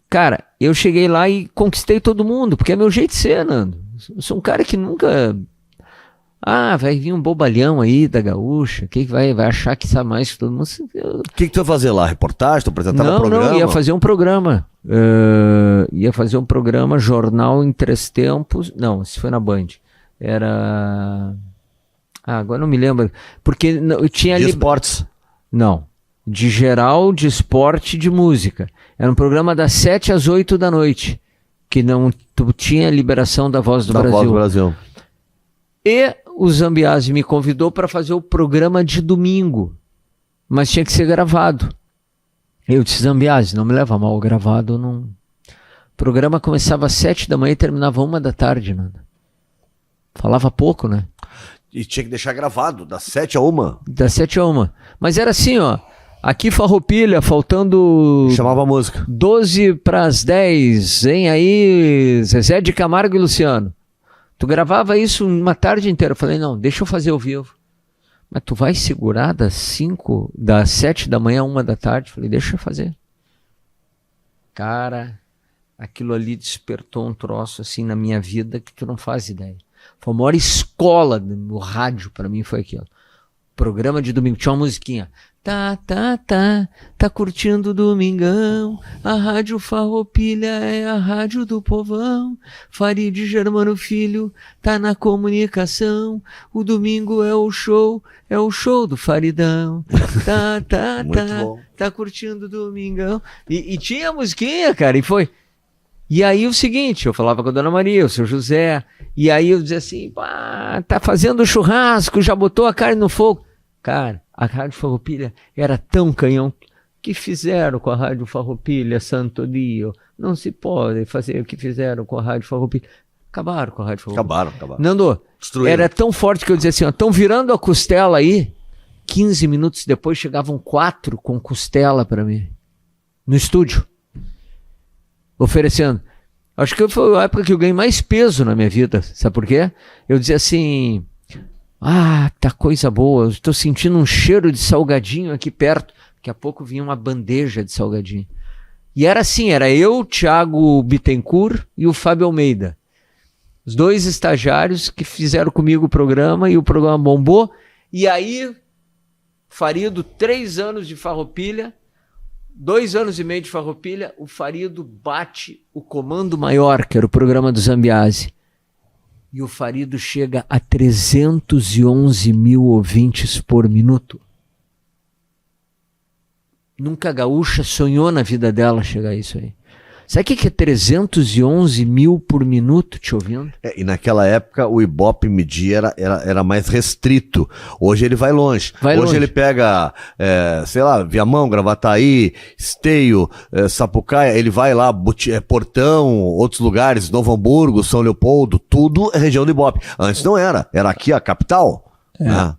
Cara, eu cheguei lá e conquistei todo mundo, porque é meu jeito de ser, Nando. Eu sou um cara que nunca... vai vir um bobalhão aí da gaúcha, que vai achar que sabe mais que todo mundo. O que tu ia fazer lá? Reportagem? Tu apresentava programa? Não, ia fazer um programa. Ia fazer um programa, Jornal em 3 Tempos. Não, isso foi na Band. Era... agora não me lembro. Porque eu tinha... De esportes? Não. De geral, de esporte e de música. Era um programa das 7 às 8 da noite. Que não tinha liberação da Voz do Brasil. Voz do Brasil. E o Zambiase me convidou para fazer o programa de domingo. Mas tinha que ser gravado. Eu disse, Zambiase, não me leva mal, gravado não... O programa começava às 7 da manhã e terminava 1 da tarde, Nanda. Falava pouco, né? E tinha que deixar gravado, das 7 a 1. Das 7 a 1. Mas era assim, ó. Aqui Farroupilha, faltando... Chamava a música. 12 para as 10. Vem aí Zezé de Camargo e Luciano. Tu gravava isso uma tarde inteira. Eu falei, não, deixa eu fazer ao vivo. Mas tu vai segurar das 7 da manhã a 1 da tarde? Eu falei, deixa eu fazer. Cara, aquilo ali despertou um troço assim na minha vida que tu não faz ideia. Foi a maior escola no rádio pra mim, foi aquilo. Programa de domingo, tinha uma musiquinha. Tá curtindo o domingão, a Rádio Farroupilha é a rádio do povão, Farid Germano Filho tá na comunicação, o domingo é o show do Faridão, tá curtindo o domingão, e tinha a musiquinha, cara, e foi. E aí o seguinte, eu falava com a Dona Maria, o seu José, e aí eu dizia assim, tá fazendo churrasco, já botou a carne no fogo. Cara, a Rádio Farroupilha era tão canhão que fizeram com a Rádio Farroupilha, Santo Dio. Não se pode fazer o que fizeram com a Rádio Farroupilha. Acabaram com a Rádio Farroupilha. Acabaram. Nando, destruíram. Era tão forte que eu dizia assim, ó, estão virando a costela aí. 15 minutos depois chegavam 4 com costela para mim. No estúdio. Oferecendo. Acho que foi a época que eu ganhei mais peso na minha vida. Sabe por quê? Eu dizia assim... tá coisa boa, eu estou sentindo um cheiro de salgadinho aqui perto. Daqui a pouco vinha uma bandeja de salgadinho. E era assim, era eu, Thiago Bittencourt e o Fábio Almeida. Os 2 estagiários que fizeram comigo o programa e o programa bombou. E aí, Farido, 3 anos de Farroupilha, 2 anos e meio de Farroupilha, o Farido bate o Comando Maior, que era o programa do Zambiase. E o Farido chega a 311 mil ouvintes por minuto. Nunca a gaúcha sonhou na vida dela chegar a isso aí. Sabe o que é 311 mil por minuto te ouvindo? E naquela época o Ibope media era mais restrito. Hoje ele vai longe. Hoje ele pega, sei lá, Viamão, Gravataí, Esteio, Sapucaia, ele vai lá, Portão, outros lugares, Novo Hamburgo, São Leopoldo, tudo é região do Ibope. Antes não era. Era aqui a capital. Né?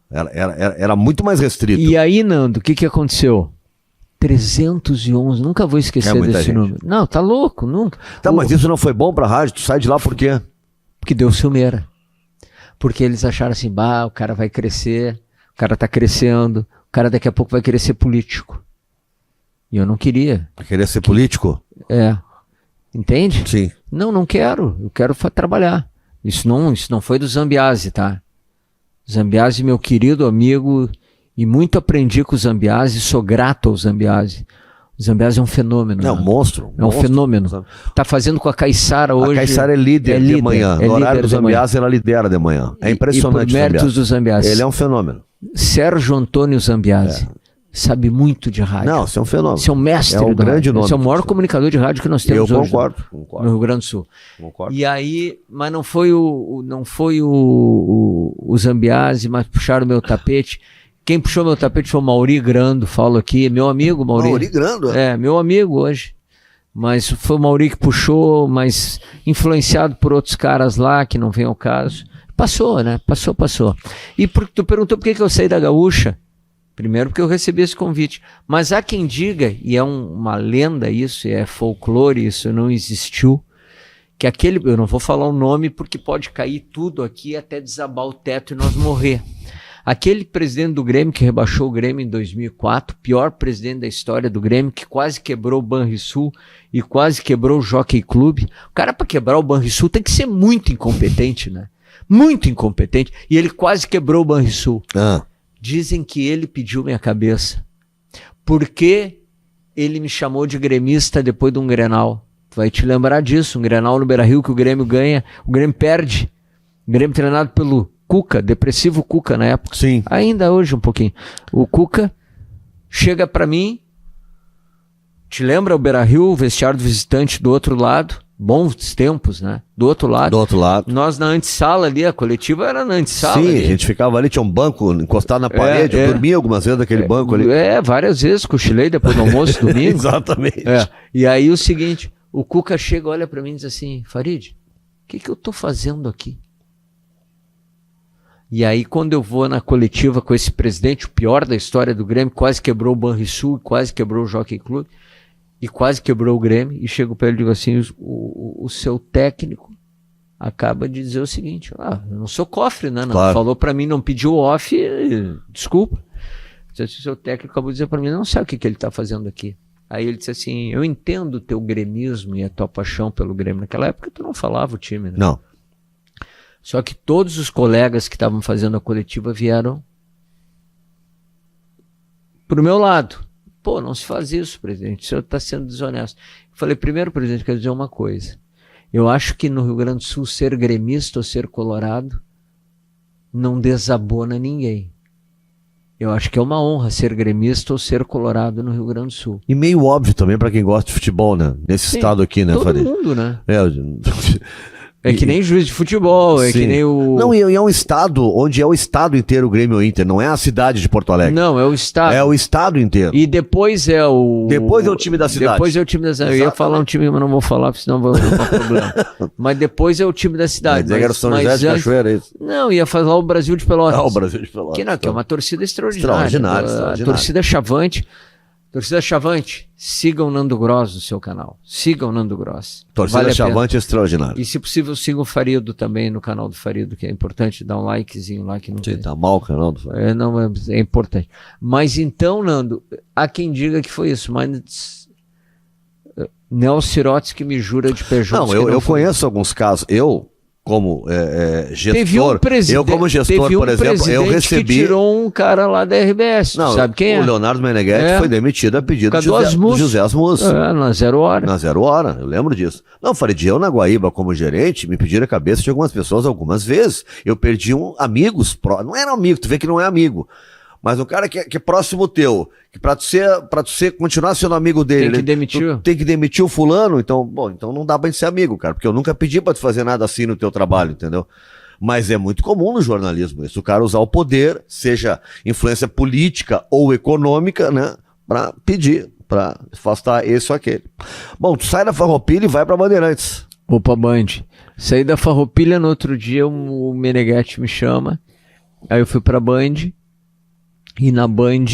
Era muito mais restrito. E aí, Nando, o que aconteceu? 311, nunca vou esquecer desse número. Não, tá louco, nunca. Tá, mas isso não foi bom pra rádio? Tu sai de lá por quê? Porque deu ciumeira. Porque eles acharam assim, o cara vai crescer, o cara tá crescendo, o cara daqui a pouco vai querer ser político. E eu não queria. Vai querer ser político? Entende? Sim. Não quero, eu quero trabalhar. Isso não foi do Zambiase, tá? Zambiase, meu querido amigo... E muito aprendi com o Zambiase, sou grato ao Zambiase. O Zambiase é um fenômeno. É um monstro. É um fenômeno. Tá fazendo com a Caiçara hoje. A Caiçara é líder de manhã. No horário do Zambiase ela lidera de manhã. É impressionante. E por méritos do Zambiase. Ele é um fenômeno. Sérgio Antônio Zambiase. Sabe muito de rádio. Não, você é um fenômeno. Você é um mestre do grande rádio. nome. Você é o maior comunicador de rádio que nós temos hoje. Concordo. No Rio Grande do Sul. Concordo. E aí, mas não foi o Zambiase, mas puxaram o meu tapete. Quem puxou meu tapete foi o Mauri Grando, falo aqui, meu amigo Mauri. Mauri Grando? Meu amigo hoje. Mas foi o Mauri que puxou, mas influenciado por outros caras lá, que não vem ao caso. Passou, né? Passou. E tu perguntou por que eu saí da Gaúcha? Primeiro porque eu recebi esse convite. Mas há quem diga, e é uma lenda isso, é folclore, isso não existiu, que eu não vou falar o nome porque pode cair tudo aqui até desabar o teto e nós morrer. Aquele presidente do Grêmio que rebaixou o Grêmio em 2004, pior presidente da história do Grêmio, que quase quebrou o Banrisul e quase quebrou o Jockey Club. O cara, para quebrar o Banrisul, tem que ser muito incompetente, né? muito incompetente, e ele quase quebrou o Banrisul. Ah, Dizem que ele pediu minha cabeça, porque ele me chamou de gremista depois de um Grenal. Tu vai te lembrar disso, um Grenal no Beira-Rio que o Grêmio ganha, o Grêmio perde. O Grêmio treinado pelo Cuca, depressivo Cuca na época. sim. Ainda hoje um pouquinho. O Cuca chega pra mim, te lembra o Beira-Rio, o vestiário do visitante do outro lado? Bons tempos, né? Do outro lado. Do outro lado. Nós na antessala ali, a coletiva era na antessala. Sim, ali. a gente ficava ali, tinha um banco encostado na parede, eu dormia algumas vezes naquele banco ali. Várias vezes, cochilei depois do almoço, domingo. Exatamente. E aí o seguinte, o Cuca chega, olha pra mim e diz assim, Farid, o que eu tô fazendo aqui? E aí quando eu vou na coletiva com esse presidente, o pior da história do Grêmio, quase quebrou o Banrisul, quase quebrou o Jockey Club, e quase quebrou o Grêmio, e chego para ele e digo assim, o seu técnico acaba de dizer o seguinte, eu não sou cofre, né? Não. Claro. Falou para mim, não pediu off, desculpa. O seu técnico acabou de dizer para mim, não sabe o que ele está fazendo aqui. Aí ele disse assim, eu entendo o teu gremismo e a tua paixão pelo Grêmio. Naquela época tu não falava o time, né? Não. Só que todos os colegas que estavam fazendo a coletiva vieram pro meu lado. Pô, não se faz isso, presidente, o senhor está sendo desonesto. Eu falei, primeiro, presidente, quero dizer uma coisa. Eu acho que no Rio Grande do Sul ser gremista ou ser colorado não desabona ninguém. Eu acho que é uma honra ser gremista ou ser colorado no Rio Grande do Sul. E meio óbvio também pra quem gosta de futebol, né? Nesse Sim, estado aqui, né, todo Farid? mundo, né? É, É que nem juiz de futebol, é sim. que nem o... Não, e é um estado onde é o estado inteiro o Grêmio Inter, não é a cidade de Porto Alegre. Não, é o estado. É o estado inteiro. E depois é o... Depois é o time da cidade. Depois é o time da cidade. Eu ia Exatamente. falar um time, mas não vou falar, porque senão vai dar problema. Mas depois é o time da cidade. Vai dizer que era o São José de Cachoeira, é isso? Não, ia falar o Brasil de Pelotas. Ah, o Brasil de Pelotas. Que é uma torcida extraordinária. A torcida Chavante. Torcida Chavante, sigam o Nando Gross no seu canal. Sigam o Nando Gross. Torcida Vale a pena. Chavante é extraordinária. E se possível, sigam o Farido também no canal do Farido, que é importante dar um likezinho lá que não Sim, tem. tá mal o canal do Farid. Não, é importante. Mas então, Nando, há quem diga que foi isso, mas Nelson Sirotes que me jura de pé juntos Não, que eu foi. conheço alguns casos. Eu, como gestor, Teve um presidente, eu como gestor, por exemplo, eu recebi... que tirou um cara lá da RBS, Não, sabe quem é? O Leonardo Meneghetti foi demitido a pedido Por de causa do José Asmus. Na 0 hora. Na 0 hora, eu lembro disso. Não, Farid, eu na Guaíba, como gerente, me pediram a cabeça de algumas pessoas algumas vezes. Eu perdi amigos, não era amigo, tu vê que não é amigo. Mas um cara que é próximo teu, que pra tu continuar sendo amigo dele, Tem que demitir. tem que demitir o fulano, então não dá pra gente ser amigo, cara, porque eu nunca pedi pra tu fazer nada assim no teu trabalho, entendeu? Mas é muito comum no jornalismo isso, o cara usar o poder, seja influência política ou econômica, né, pra pedir, pra afastar esse ou aquele. Bom, tu sai da Farroupilha e vai pra Bandeirantes. Vou pra Band. Saí da Farroupilha, no outro dia o Meneghetti me chama, aí eu fui pra Band. E na Band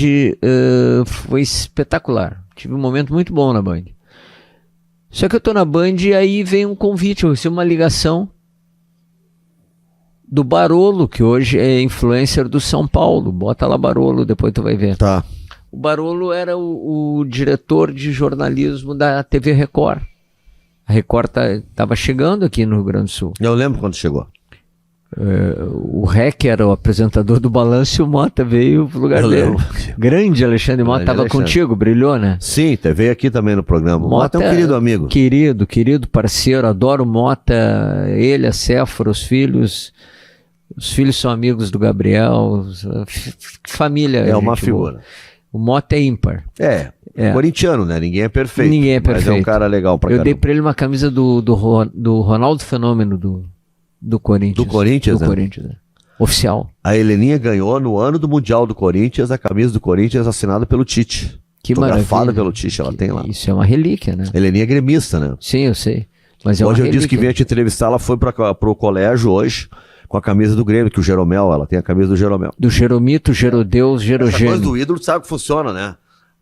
foi espetacular. Tive um momento muito bom na Band. Só que eu tô na Band e aí vem um convite, eu recebi uma ligação do Barolo, que hoje é influencer do São Paulo. Bota lá Barolo, depois tu vai ver. Tá. O Barolo era o diretor de jornalismo da TV Record. A Record tava chegando aqui no Rio Grande do Sul. Eu lembro quando chegou. O Rec era o apresentador do Balanço e o Mota veio pro lugar dele. Grande Alexandre Mota, estava contigo, brilhou, né? Sim, veio aqui também no programa. O Mota é um querido amigo. Querido parceiro, adoro o Mota, ele, a Séfora, os filhos são amigos do Gabriel, família. É uma figura. O Mota é ímpar. É. Corintiano, né? Ninguém é perfeito. Ninguém é perfeito. Mas é um cara legal pra caramba. Eu dei pra ele uma camisa do Ronaldo Fenômeno do Corinthians. Do Corinthians, do né? Corinthians, né? Oficial. A Heleninha ganhou no ano do Mundial do Corinthians a camisa do Corinthians assinada pelo Tite. Que fotografada maravilha. pelo Tite, ela tem lá. Isso é uma relíquia, né? Heleninha é gremista, né? Sim, eu sei. Mas é Hoje uma eu disse que relíquia. vinha te entrevistar, ela foi pro colégio hoje com a camisa do Grêmio, que o Jeromel, ela tem a camisa do Jeromel. Do Jeromito, Gerodeus, Essa coisa Gerogênio. do ídolo, tu sabe que funciona, né?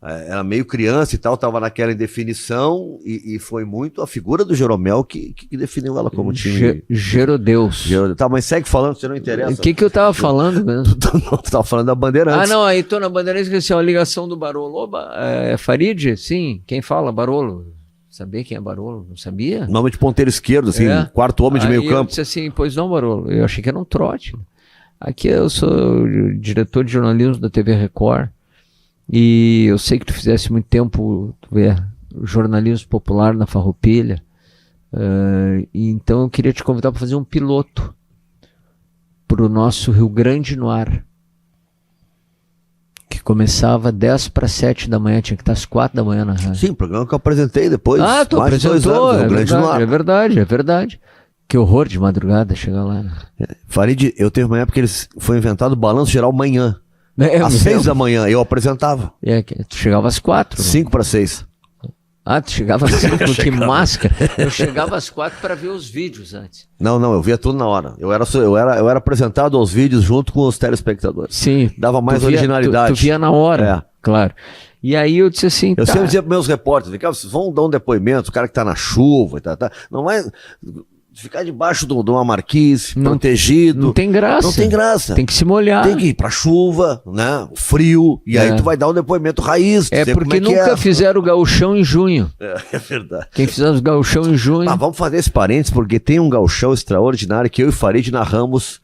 Era meio criança e tal, tava naquela indefinição e foi muito a figura do Jeromel que definiu ela como time. Gerodeus. Tá, mas segue falando, você não interessa. O que eu tava falando mesmo? Tu tava falando da Bandeirantes. Ah, não, aí tô na Bandeirantes, esqueci uma ligação do Barolo. Oba, é Farid? Sim, quem fala? Barolo. Saber quem é Barolo? Não sabia? Nome de ponteiro esquerdo, assim, quarto homem de meio Eu campo. disse assim, pois não, Barolo. Eu achei que era um trote. Aqui eu sou o diretor de jornalismo da TV Record e eu sei que tu fizesse muito tempo jornalismo popular na Farroupilha. E então eu queria te convidar para fazer um piloto para o nosso Rio Grande no Ar, que começava 10 para 7 da manhã, tinha que estar às 4 da manhã na rádio. Sim, programa que eu apresentei depois. Tu mais de 2 apresentou, anos, Rio Grande no Ar. é verdade. Que horror de madrugada chegar lá. Né? Farid, eu teve uma época que foi inventado o Balanço Geral manhã. Às 6 da manhã, eu apresentava. Tu chegava às 4. 5 para 6. Tu chegava às 5, que máscara. Eu chegava às 4 para ver os vídeos antes. Não, eu via tudo na hora. Eu era apresentado aos vídeos junto com os telespectadores. Sim. Dava mais originalidade. Tu via na hora, claro. E aí eu disse assim... Eu sempre dizia para meus repórteres, vocês vão dar um depoimento, o cara que tá na chuva e tal. Não vai... Ficar debaixo de uma marquise, protegido. Não tem graça. Não tem graça. Tem que se molhar. Tem que ir pra chuva, né? Frio. E aí tu vai dar um depoimento raiz. Porque nunca fizeram o gauchão em junho. É verdade. Quem fizer o gauchão em junho... Vamos fazer esse parênteses, porque tem um gauchão extraordinário que eu e Farid narramos.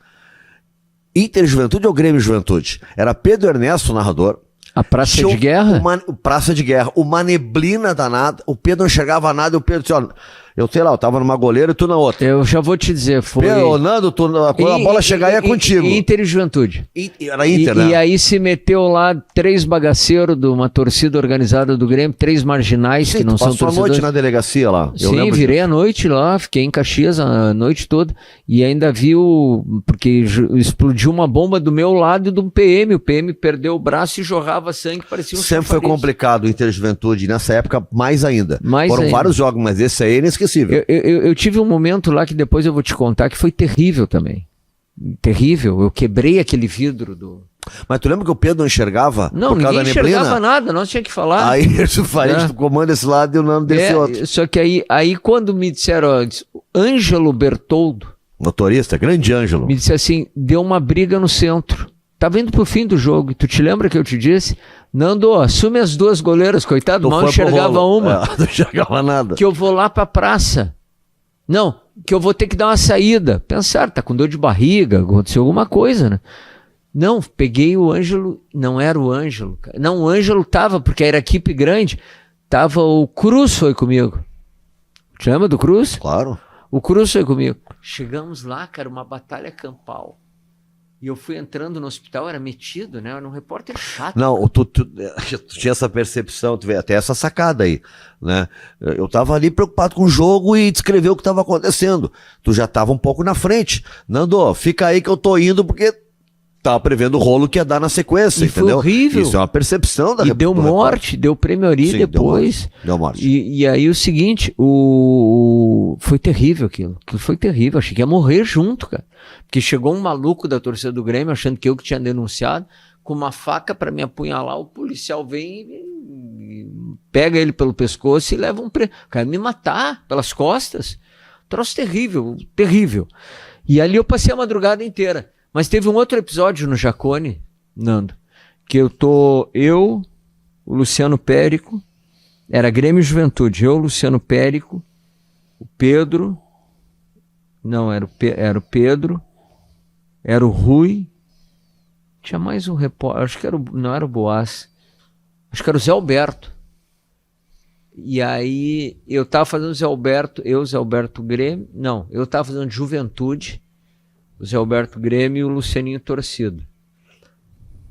Inter Juventude ou Grêmio Juventude? Era Pedro Ernesto, o narrador. A Praça de Guerra? Praça de Guerra. Uma neblina danada. O Pedro não enxergava nada e o Pedro disse, ó... Eu sei lá, eu tava numa goleira e tu na outra. Eu já vou te dizer, foi... Nando, quando a bola chegar aí é contigo. Inter e Juventude. Era Inter, né? E aí se meteu lá 3 bagaceiros de uma torcida organizada do Grêmio, 3 marginais que não são torcedores. Passou a noite na delegacia lá. Sim, virei a noite lá, fiquei em Caxias a noite toda e ainda porque explodiu uma bomba do meu lado e do PM. O PM perdeu o braço e jorrava sangue, parecia um Sempre foi complicado o Inter e Juventude, nessa época mais ainda. Foram vários jogos, mas esse aí é inesquecível. Eu tive um momento lá que depois eu vou te contar que foi terrível também. Terrível. Eu quebrei aquele vidro do... Mas tu lembra que o Pedro não enxergava? Não, ninguém enxergava nada, nós tinha que falar. Aí o Farid comanda esse lado e o Nando desse outro. Só que aí quando me disseram, Ângelo Bertoldo, motorista, grande Ângelo, me disse assim, deu uma briga no centro. Tava indo pro fim do jogo. E tu te lembra que eu te disse? Nando, assume as 2 goleiras, coitado, mal enxergava uma. Não enxergava nada. Que eu vou lá pra praça. Não, que eu vou ter que dar uma saída. Pensaram, tá com dor de barriga, aconteceu alguma coisa, né? Não, peguei o Ângelo, não era o Ângelo. Não, o Ângelo tava, porque era equipe grande. Tava o Cruz foi comigo. Te lembra do Cruz? Claro. O Cruz foi comigo. Chegamos lá, cara, uma batalha campal. E eu fui entrando no hospital, era metido, né? Era um repórter chato. Não, tu tinha essa percepção, tu vê até essa sacada aí, né? Eu tava ali preocupado com o jogo e descreveu o que tava acontecendo. Tu já tava um pouco na frente. Nando, fica aí que eu tô indo porque tava prevendo o rolo que ia dar na sequência, e entendeu? Foi horrível. Isso é uma percepção da E deu morte, deu prêmio Ari depois. Deu morte. E aí o seguinte, foi terrível aquilo. Aquilo foi terrível, achei que ia morrer junto, cara. Porque chegou um maluco da torcida do Grêmio, achando que eu que tinha denunciado, com uma faca para me apunhalar, o policial vem e pega ele pelo pescoço e leva um prêmio. Quer me matar pelas costas. Troço terrível, terrível. E ali eu passei a madrugada inteira. Mas teve um outro episódio no Jacone, Nando, que eu, o Luciano Périco, era Grêmio e Juventude, eu, Luciano Périco, o Pedro, não, era o Pedro, era o Rui, tinha mais um repórter, acho que não era o Boaz, acho que era o Zé Alberto. E aí eu tava fazendo Zé Alberto Grêmio, não, eu tava fazendo Juventude, o Zé Alberto Grêmio e o Lucianinho torcido.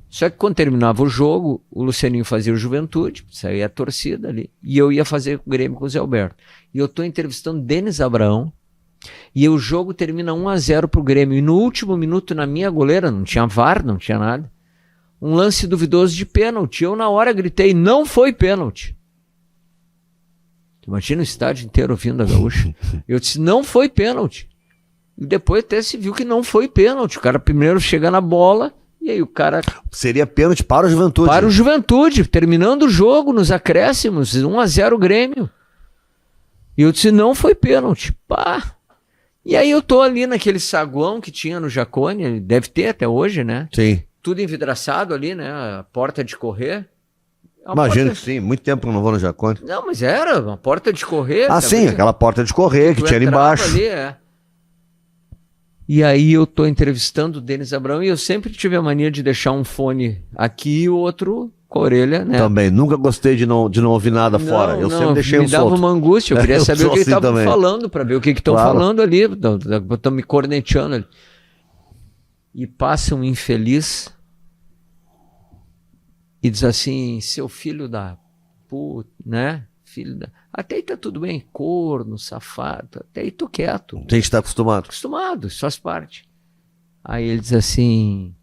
Só que quando terminava o jogo, o Lucianinho fazia o Juventude, saía a torcida ali, e eu ia fazer o Grêmio com o Zé Alberto. E eu tô entrevistando Denis Abraão, e o jogo termina 1-0 pro Grêmio. E no último minuto, na minha goleira, não tinha VAR, não tinha nada, um lance duvidoso de pênalti. Eu na hora gritei, não foi pênalti. Imagina o estádio inteiro ouvindo a Gaúcha. Eu disse, não foi pênalti. E depois até se viu que não foi pênalti. O cara primeiro chega na bola e aí o cara... Seria pênalti para o Juventude. Para o Juventude, terminando o jogo nos acréscimos, 1-0 Grêmio. E eu disse, não foi pênalti. Pá. E aí eu tô ali naquele saguão que tinha no Jacone, deve ter até hoje, né? Sim. Tudo envidraçado ali, né? A porta de correr. Imagino que sim, muito tempo que eu não vou no Jacone. Não, mas era uma porta de correr. Ah, sim, aquela porta de correr que tinha ali embaixo. Ali, E aí eu tô entrevistando o Denis Abrão e eu sempre tive a mania de deixar um fone aqui e o outro com a orelha, né? Também, nunca gostei de não ouvir nada fora. Eu sempre deixei um solto. Me dava uma angústia, eu queria saber o que estavam falando, para ver o que estão falando ali. Estão me corneteando ali. E passa um infeliz e diz assim, seu filho da puta, né? Filho da... Até aí tá tudo bem, corno, safado, até aí tô quieto. A gente tá acostumado. Acostumado, isso faz parte. Aí ele diz assim,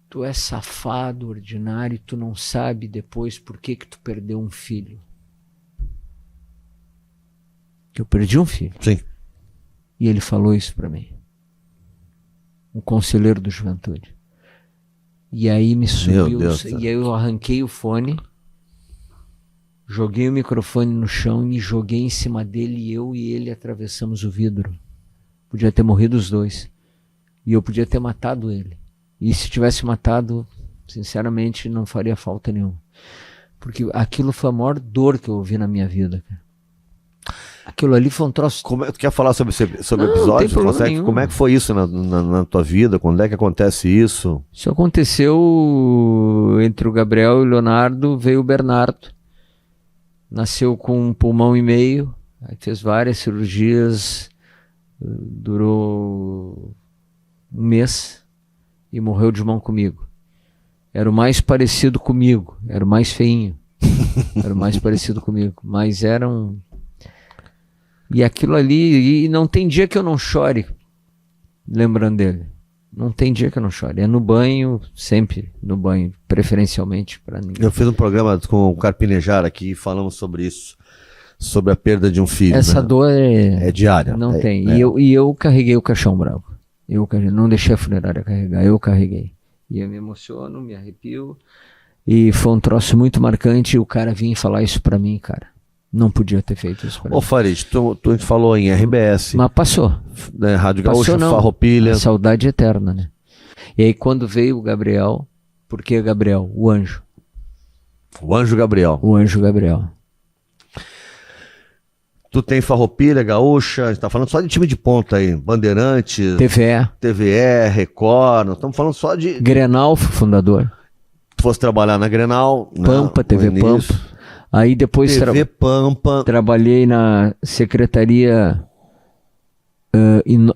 tu é safado, ordinário, e tu não sabe depois por que tu perdeu um filho. Eu perdi um filho. Sim. E ele falou isso para mim. Um conselheiro do Juventude. E aí me subiu, e aí eu arranquei o fone, joguei o microfone no chão, me joguei em cima dele e eu e ele atravessamos o vidro. Podia ter morrido os dois. E eu podia ter matado ele. E se tivesse matado, sinceramente, não faria falta nenhuma. Porque aquilo foi a maior dor que eu ouvi na minha vida, cara. Aquilo ali foi um troço... Tu quer falar sobre o episódio? Como é que foi isso na tua vida? Quando é que acontece isso? Isso aconteceu entre o Gabriel e o Leonardo, veio o Bernardo. Nasceu com 1,5 pulmão, aí fez várias cirurgias, durou 1 mês e morreu de mão comigo. Era o mais parecido comigo, era o mais feinho, era o mais parecido comigo, mas era um... E aquilo ali, e não tem dia que eu não chore lembrando dele. Não tem dia que eu não chore. É no banho, sempre no banho, preferencialmente para ninguém. Eu fiz um programa com o Carpinejar aqui e falamos sobre isso, sobre a perda de um filho. Essa dor é diária. Não tem. E eu carreguei o caixão bravo. Não deixei a funerária carregar, eu carreguei. E eu me emociono, me arrepio. E foi um troço muito marcante. E o cara vinha falar isso para mim, cara. Não podia ter feito isso pra mim. Ô Farid, tu falou em RBS. Mas passou. Né, Rádio Gaúcha, Farroupilha. Saudade eterna, né? E aí quando veio o Gabriel, por que Gabriel? O anjo. O anjo Gabriel. O anjo Gabriel. Tu tem Farroupilha, Gaúcha, a gente tá falando só de time de ponta aí. Bandeirantes, TVE, Record, nós estamos falando só de... Grenal, fundador. Tu fosse trabalhar na Grenal. Pampa, TV Pampa. Aí depois Pampa. Trabalhei na Secretaria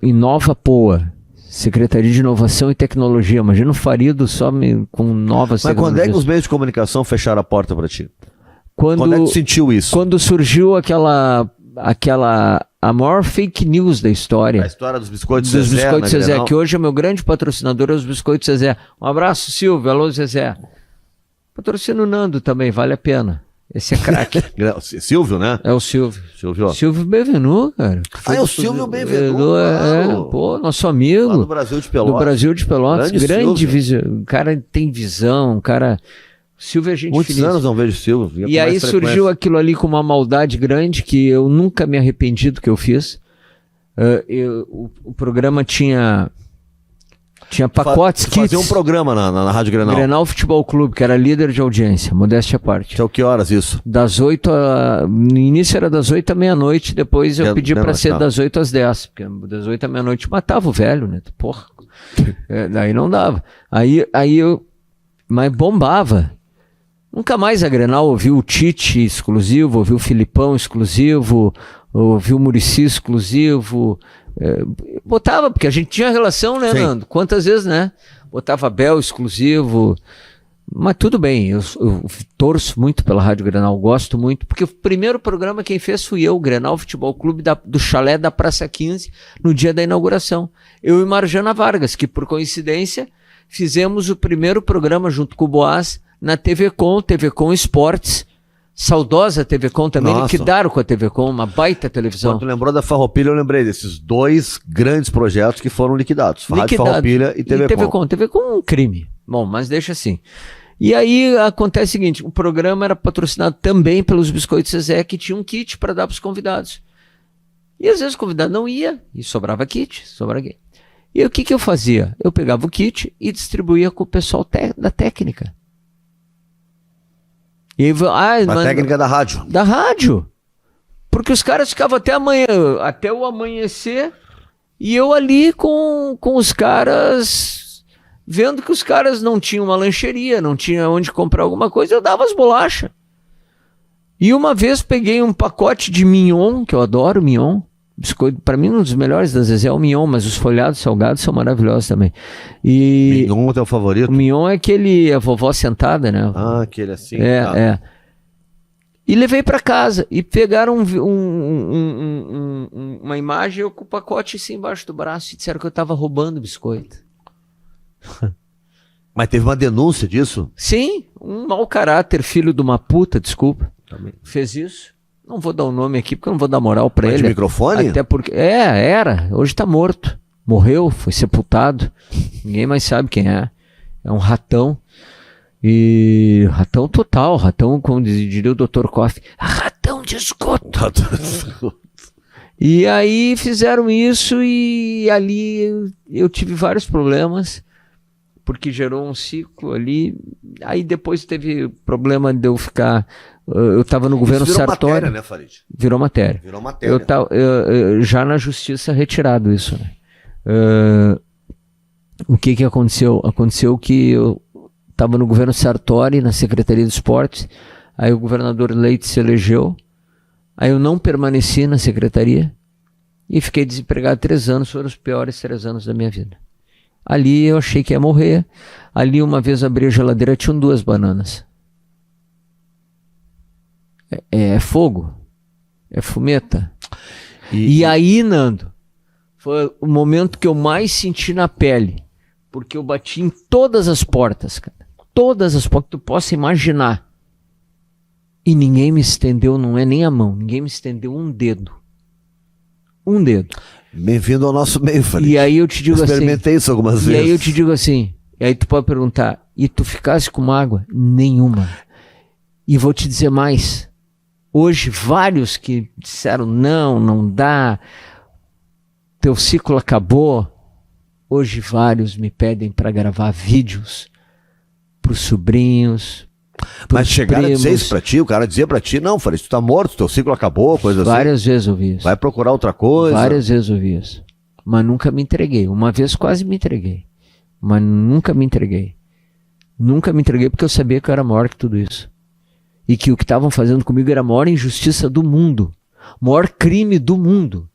Inova Poa, Secretaria de Inovação e Tecnologia. Imagina o Farido só com novas tecnologias. Mas quando é que os meios de comunicação fecharam a porta para ti? Quando é que tu sentiu isso? Quando surgiu a maior fake news da história. A história dos biscoitos Zezé. Dos biscoitos Zezé, Grenal. que hoje é meu grande patrocinador, é os biscoitos Zezé. Um abraço, Silvio. Alô, Zezé. Patrocina o Nando também, vale a pena. Esse é craque. Silvio, né? É o Silvio. Silvio. Silvio Benvenu, cara. É o Silvio Benvenu. Pô, nosso amigo. Lá do Brasil de Pelotas. Do Brasil de Pelotas. Grande visão. O cara tem visão, o cara... Silvio é gente Muitos anos não vejo Silvio. E aí surgiu aquilo ali com uma maldade grande que eu nunca me arrependi do que eu fiz. O programa tinha pacotes, kits. Fazia um programa na Rádio Grenal. Grenal Futebol Clube, que era líder de audiência, modéstia à parte. Até que horas isso? No início era das 8 à meia-noite, depois eu pedi para ser das 8 às 10, porque das 8 à meia-noite matava o velho, né? Porra. Daí não dava. Mas bombava. Nunca mais a Grenal ouviu o Tite exclusivo, ouviu o Filipão exclusivo, ouviu o Muricy exclusivo. Botava, porque a gente tinha relação, né, Nando? Quantas vezes, né? Botava Bel exclusivo. Mas tudo bem, eu torço muito pela Rádio Grenal, gosto muito, porque o primeiro programa quem fez fui eu, o Grenal Futebol Clube do Chalé da Praça 15, no dia da inauguração. Eu e Marjana Vargas, que por coincidência fizemos o primeiro programa junto com o Boaz na TV Com Esportes, saudosa TV Com também, liquidaram com a TV Com, uma baita televisão. Quando tu lembrou da Farroupilha, eu lembrei desses 2 grandes projetos que foram liquidados. Rádio Farroupilha e TV Com. TV Com é um crime. Bom, mas deixa assim. E aí acontece o seguinte, o programa era patrocinado também pelos Biscoitos Zezé, que tinha um kit para dar para os convidados. E às vezes o convidado não ia, e sobrava kit, sobrava. E o que eu fazia? Eu pegava o kit e distribuía com o pessoal da técnica. E aí, A técnica da rádio. Da rádio. Porque os caras ficavam até o amanhecer, e eu ali com os caras, vendo que os caras não tinham uma lancheria, não tinha onde comprar alguma coisa, eu dava as bolachas. E uma vez peguei um pacote de mignon, que eu adoro mignon, biscoito, para mim um dos melhores da Zezé é o mignon, mas os folhados salgados são maravilhosos também. E Mignon é teu favorito? o mignon é aquele, a vovó sentada, né? Ah, aquele assim. É. E levei para casa e pegaram uma imagem, eu com o pacote assim embaixo do braço, e disseram que eu tava roubando biscoito. Mas teve uma denúncia disso? Sim, um mau caráter, filho de uma puta, desculpa, fez isso. Não vou dar o nome aqui porque eu não vou dar moral pra Mas ele. de microfone? Até porque era, hoje tá morto, morreu, foi sepultado, ninguém mais sabe quem é. É um ratão. E ratão total, ratão, como diria o Dr. Koff, ratão de esgoto. E aí fizeram isso e ali eu tive vários problemas, porque gerou um ciclo ali. Aí depois teve problema de eu ficar... Eu estava no governo Sartori. Virou Sartori. matéria, né, Farid? Virou matéria. Virou matéria. Eu já na justiça retirado isso, né? O que aconteceu? Aconteceu que eu estava no governo Sartori, na Secretaria de Esportes, aí o governador Leite se elegeu, aí eu não permaneci na secretaria e fiquei desempregado 3 anos, foram os piores 3 anos da minha vida. Ali eu achei que ia morrer, ali uma vez eu abri a geladeira, tinham 2 bananas. É fogo, é fumeta. E aí, Nando, foi o momento que eu mais senti na pele, porque eu bati em todas as portas, cara. Todas as portas que tu possa imaginar. E ninguém me estendeu, não é nem a mão, ninguém me estendeu um dedo. Um dedo. Bem-vindo ao nosso meio, Farid. E aí eu te digo assim... Experimentei isso algumas vezes. E aí eu te digo assim, e aí tu pode perguntar, e tu ficasse com mágoa? Nenhuma. E vou te dizer mais. Hoje, vários que disseram, não dá, teu ciclo acabou. Hoje, vários me pedem para gravar vídeos pros sobrinhos, Mas chegaram primos. a dizer isso pra ti? O cara dizia pra ti, não, Farid, tu tá morto, teu ciclo acabou, coisa assim. Várias vezes eu vi isso. Vai procurar outra coisa. Várias vezes eu vi isso. Mas nunca me entreguei. Uma vez quase me entreguei. Mas nunca me entreguei. Nunca me entreguei porque eu sabia que eu era maior que tudo isso. E que o que estavam fazendo comigo era a maior injustiça do mundo. O maior crime do mundo.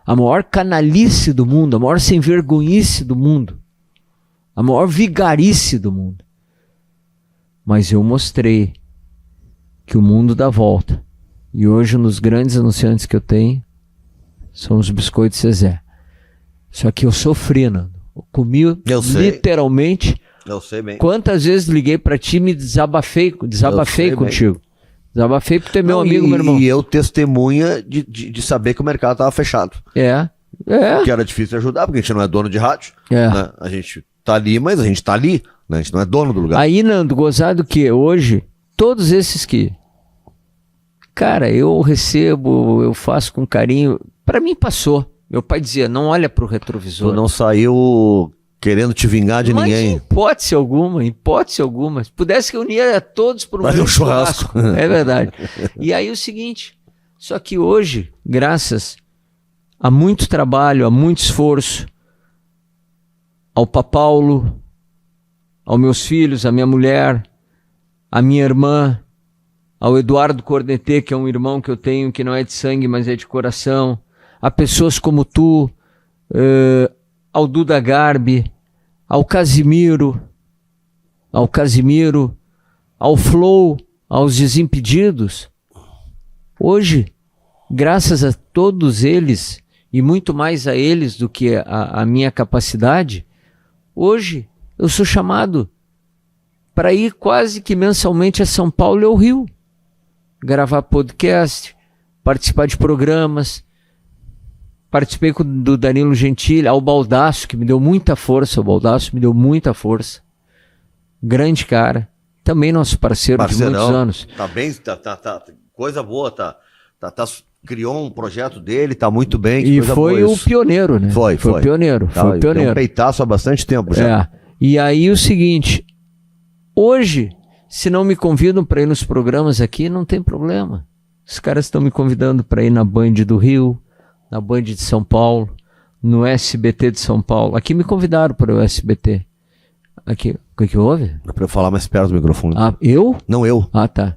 A maior canalice do mundo. A maior sem vergonhice do mundo. A maior vigarice do mundo. Mas eu mostrei que o mundo dá volta. E hoje um dos grandes anunciantes que eu tenho são os biscoitos Zezé. Só que eu sofri, Nando. Eu comi literalmente. Eu sei bem. Quantas vezes liguei pra ti e me desabafei contigo. Bem. Desabafei porque tu é meu amigo, meu irmão. E eu testemunha de saber que o mercado estava fechado. É. Que era difícil ajudar, porque a gente não é dono de rádio. É. Né? A gente tá ali, mas a gente tá ali. Né? A gente não é dono do lugar. Aí, Nando, gozado que hoje, todos esses que... Cara, eu recebo, eu faço com carinho. Pra mim passou. Meu pai dizia, não olha pro retrovisor. Tu não saiu querendo te vingar de ninguém. Hipótese alguma. Se pudesse reunir a todos por Fazer um churrasco. É verdade. E aí o seguinte, só que hoje, graças a muito trabalho, a muito esforço, ao Papaulo, aos meus filhos, à minha mulher, à minha irmã, ao Eduardo Cornetê, que é um irmão que eu tenho, que não é de sangue, mas é de coração, a pessoas como tu, ao Duda Garbi, ao Casimiro, ao Flow, aos Desimpedidos. Hoje, graças a todos eles, e muito mais a eles do que a minha capacidade, hoje eu sou chamado para ir quase que mensalmente a São Paulo e ao Rio, gravar podcast, participar de programas. Participei do Danilo Gentili, ao Baldasso, que me deu muita força. Grande cara. Também nosso parceiro de muitos anos. Tá bem, coisa boa, criou um projeto dele, tá muito bem. E foi o pioneiro, né? Foi o pioneiro. Foi o pioneiro. Tem um peitaço há bastante tempo já. E aí o seguinte, hoje Se não me convidam para ir nos programas aqui, não tem problema. Os caras estão me convidando para ir na Band do Rio, na Band de São Paulo, no SBT de São Paulo. Aqui me convidaram para o SBT. Aqui, o que houve? É pra eu falar mais perto do microfone. Ah, eu? Não eu. Ah, tá.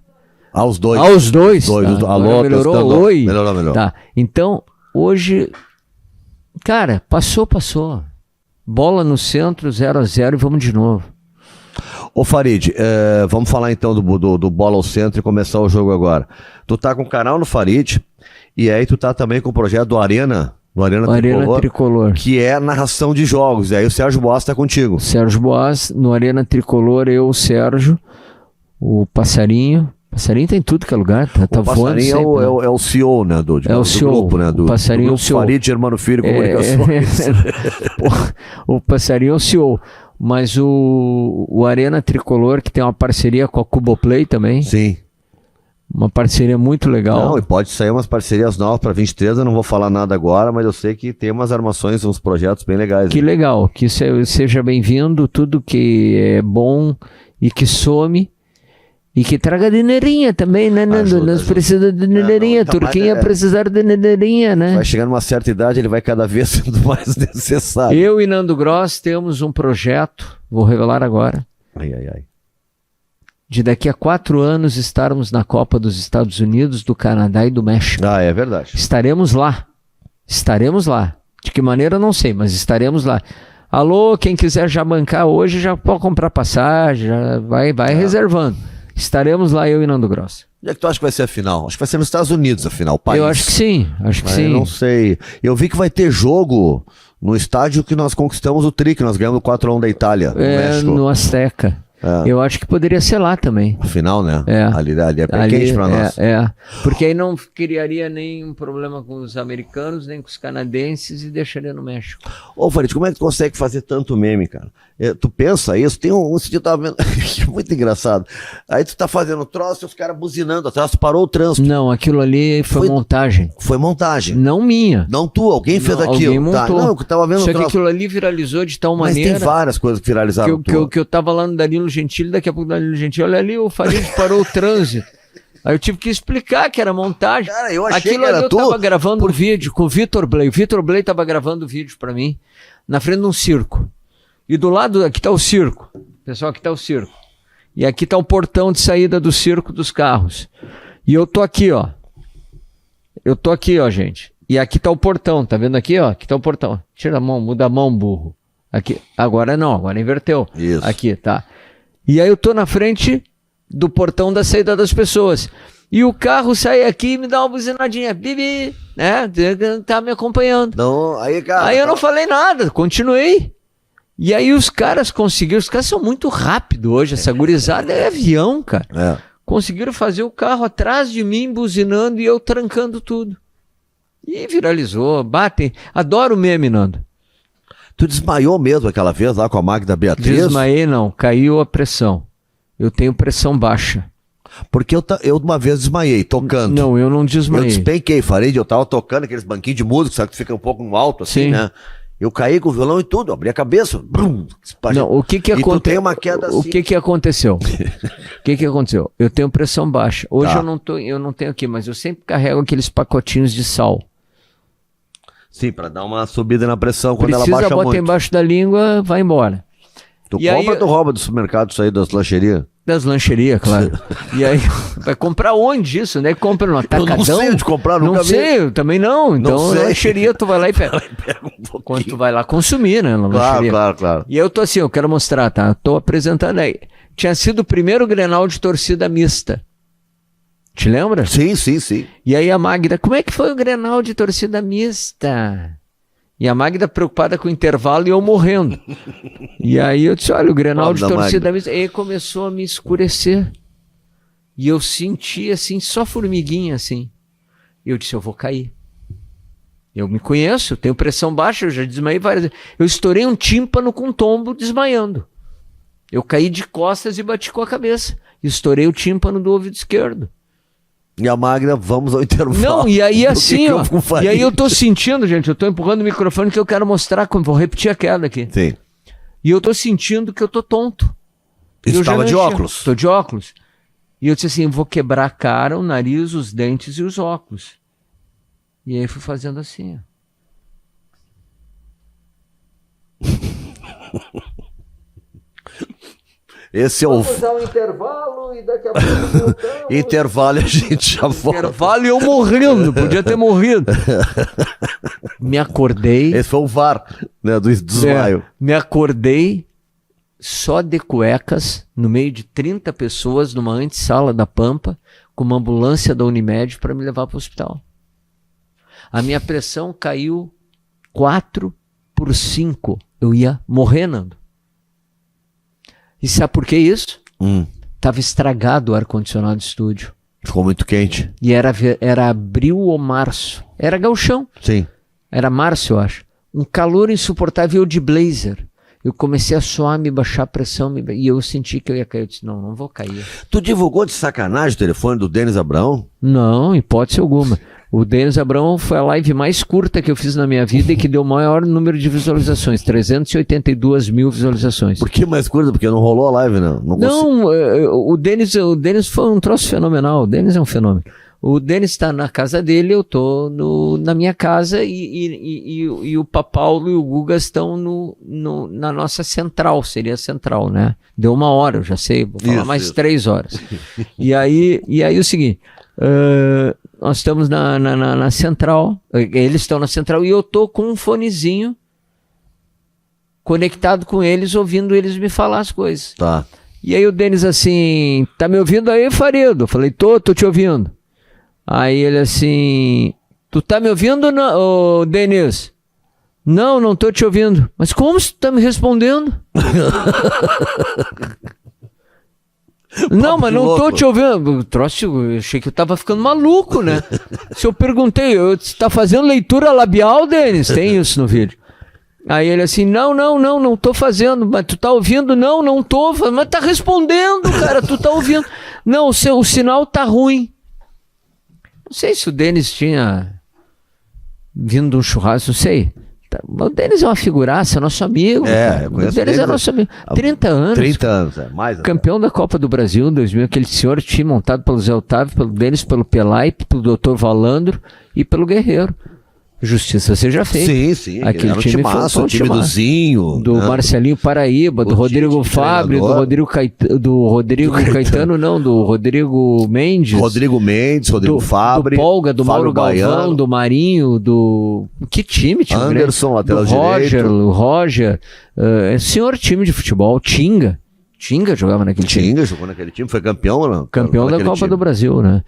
Os dois. Os dois? Tá. Alô, melhorou? Testando. Oi? Melhorou. Tá. Então, hoje, cara, passou. Bola no centro, 0-0 e vamos de novo. Ô Farid, vamos falar então do Bola ao Centro e começar o jogo agora. Tu tá com o canal no Farid e aí tu tá também com o projeto do Arena Tricolor, que é narração de jogos. E aí o Sérgio Boas tá contigo. Sérgio Boas, no Arena Tricolor, eu, o Sérgio, o Passarinho. Passarinho tá em tudo que é lugar. Tá O Passarinho é o CEO, né, do CEO, grupo, né? O Passarinho é o CEO. Farid, Germano Filho, Comunicações. O Passarinho é o CEO. Mas o Arena Tricolor, que tem uma parceria com a Cuboplay também. Sim. Uma parceria muito legal. Não, e pode sair umas parcerias novas para 23, eu não vou falar nada agora, mas eu sei que tem umas armações, uns projetos bem legais. Que legal, que seja bem-vindo, tudo que é bom e que some e que traga dinheirinha também, né, Nando? Nós precisamos de dinheirinha, Turquinha precisar de dinheirinha, né? Vai chegando uma certa idade, ele vai cada vez sendo mais necessário. Eu e Nando Gross temos um projeto, vou revelar agora, Ai. de daqui a 4 anos estarmos na Copa dos Estados Unidos, do Canadá e do México. Ah, é verdade. Estaremos lá. De que maneira, não sei, mas estaremos lá. Alô, quem quiser já bancar hoje, já pode comprar passagem, já vai reservando. Estaremos lá, eu e Nando Gross. Onde é que tu acha que vai ser a final? Acho que vai ser nos Estados Unidos a final, país. Eu acho que sim, Eu não sei. Eu vi que vai ter jogo no estádio que nós conquistamos o tri, que nós ganhamos 4-1 da Itália, no México. No Azteca. Eu acho que poderia ser lá também. A final, né? É. Ali é bem quente pra nós. Porque aí não criaria nenhum problema com os americanos, nem com os canadenses e deixaria no México. Ô, Farid, como é que tu consegue fazer tanto meme, cara? Tu pensa isso? Tem esse dia eu tava vendo, que é muito engraçado. Aí tu tá fazendo troço e os caras buzinando atrás, tu parou o trânsito. Não, aquilo ali foi montagem. Foi montagem. Não minha. Não tu, alguém fez aquilo. Alguém montou. Tá, não, eu tava vendo Só que aquilo ali viralizou de tal maneira... Mas tem várias coisas que viralizaram. Que eu tava lá no Danilo Gentili, daqui a pouco Danilo Gentili, olha ali, o Farid parou o trânsito. Aí eu tive que explicar que era montagem. Cara, eu achei aquilo que era ali tu. Eu tava gravando um vídeo com o Vitor Blay. O Vitor Blay tava gravando o vídeo pra mim, na frente de um circo. E do lado, aqui tá o circo. Pessoal, aqui tá o circo. E aqui tá o portão de saída do circo dos carros. E eu tô aqui, ó. Gente. E aqui tá o portão, tá vendo aqui, ó? Aqui tá o portão. Tira a mão, muda a mão, burro. Aqui, agora não, agora inverteu. Isso. Aqui, tá. E aí eu tô na frente do portão da saída das pessoas. E o carro sai aqui e me dá uma buzinadinha. Bibi, né? Tá me acompanhando. Não, cara. Aí eu não falei nada, continuei. E aí os caras conseguiram, os caras são muito rápidos hoje, essa gurizada é avião, cara. Conseguiram fazer o carro atrás de mim, buzinando e eu trancando tudo. E viralizou, batem. Adoro o meme, Nando. Tu desmaiou mesmo aquela vez lá com a Magda Beatriz? Desmaiei não, caiu a pressão. Eu tenho pressão baixa. Porque eu uma vez desmaiei, tocando. Não, eu não desmaiei. Eu despenquei, Farid, eu tava tocando aqueles banquinhos de música, sabe que fica um pouco no alto assim, Sim. né? Eu caí com o violão e tudo, abri a cabeça. Brum, não, o que aconteceu? Tu tem uma queda assim. O que aconteceu? O que aconteceu? Eu tenho pressão baixa. Hoje eu não tenho aqui, mas eu sempre carrego aqueles pacotinhos de sal. Sim, pra dar uma subida na pressão quando ela Precisa, baixa bota muito. embaixo da língua, vai embora. Tu E compra aí, ou tu rouba do supermercado isso aí, das lancherias? Das lancherias, claro. E aí, vai comprar onde isso, né? Compra no Atacadão? Eu não sei onde comprar, nunca Não vi. sei, eu também não. Então, na lancheria, tu vai lá e pega. Pega um pouquinho. Quando tu vai lá consumir, né? Na lancheria. Claro. E eu tô assim, eu quero mostrar, tá? Tô apresentando aí. Tinha sido o primeiro Grenal de torcida mista. Te lembra? Sim. E aí a Magda, como é que foi o Grenal de torcida mista? E a Magda preocupada com o intervalo e eu morrendo. E aí eu disse, olha, o Grenal de torcida mista. E aí começou a me escurecer. E eu senti assim, só formiguinha assim. E eu disse, eu vou cair. Eu me conheço, tenho pressão baixa, eu já desmaiei várias vezes. Eu estourei um tímpano com um tombo desmaiando. Eu caí de costas e bati com a cabeça. Estourei o tímpano do ouvido esquerdo. E a Magda, vamos ao intervalo. Não, e aí assim, ó. E aí eu tô sentindo, gente, eu tô empurrando o microfone que eu quero mostrar, vou repetir a queda aqui. Sim. E eu tô sentindo que eu tô tonto. E eu tu tava de óculos? Estou de óculos. E eu disse assim, vou quebrar a cara, o nariz, os dentes e os óculos. E aí fui fazendo assim. Esse é o Vamos dar um intervalo e daqui a pouco voltamos. intervalo e a gente já volta. Intervalo e eu morrendo, podia ter morrido. Me acordei. Esse foi o VAR, né, do desmaio. Me acordei só de cuecas, no meio de 30 pessoas, numa antessala da Pampa, com uma ambulância da Unimed para me levar para o hospital. A minha pressão caiu 4/5. Eu ia morrer, Nando. E sabe por que isso? Tava estragado o ar-condicionado do estúdio. Ficou muito quente. E era abril ou março. Era gauchão. Sim. Era março, eu acho. Um calor insuportável de blazer. Eu comecei a suar, me baixar a pressão, e eu senti que eu ia cair. Eu disse, não vou cair. Tu divulgou de sacanagem o telefone do Denis Abraão? Não, hipótese alguma. O Denis Abraão foi a live mais curta que eu fiz na minha vida e que deu o maior número de visualizações, 382 mil visualizações. Por que mais curta? Porque não rolou a live, não. Não, o Denis foi um troço fenomenal. O Denis é um fenômeno. O Denis está na casa dele, eu estou na minha casa e o Papaulo e o Guga estão na nossa central, seria central, né? Deu 1 hora, eu já sei, vou falar mais 3 horas. E aí o seguinte, nós estamos na central, eles estão na central e eu estou com um fonezinho conectado com eles, ouvindo eles me falar as coisas. Tá. E aí o Denis assim, tá me ouvindo aí, Farido? Eu falei, tô te ouvindo. Aí ele assim, tu tá me ouvindo, ô Denis? Não tô te ouvindo. Mas como você tá me respondendo? Não, mas não tô te ouvindo. Eu achei que eu tava ficando maluco, né? Se eu perguntei, você tá fazendo leitura labial, Denis? Tem isso no vídeo. Aí ele assim, não tô fazendo, mas tu tá ouvindo? Não tô, mas tá respondendo, cara, tu tá ouvindo. Não, o sinal tá ruim. Não sei se o Denis tinha vindo de um churrasco, não sei. O Denis é uma figuraça, é nosso amigo. Eu conheço o Denis é nosso amigo. 30 anos. 30 anos, mais. Campeão da Copa do Brasil em 2000, aquele senhor time montado pelo Zé Otávio, pelo Denis, pelo Pelai, pelo Dr. Valandro e pelo Guerreiro. Justiça seja feita. Sim. Aquele time foi o time do Zinho. Do Marcelinho Paraíba, do Rodrigo Fábio, do Rodrigo Caetano, não, do Rodrigo Mendes. Rodrigo Fábio. Do Polga, do Mauro Galvão, do Marinho, do... Que time? Anderson, lateral direito. O Roger. Senhor time de futebol, Tinga jogava naquele time. Tinga jogou naquele time, foi campeão ou não? Campeão da Copa do Brasil, né?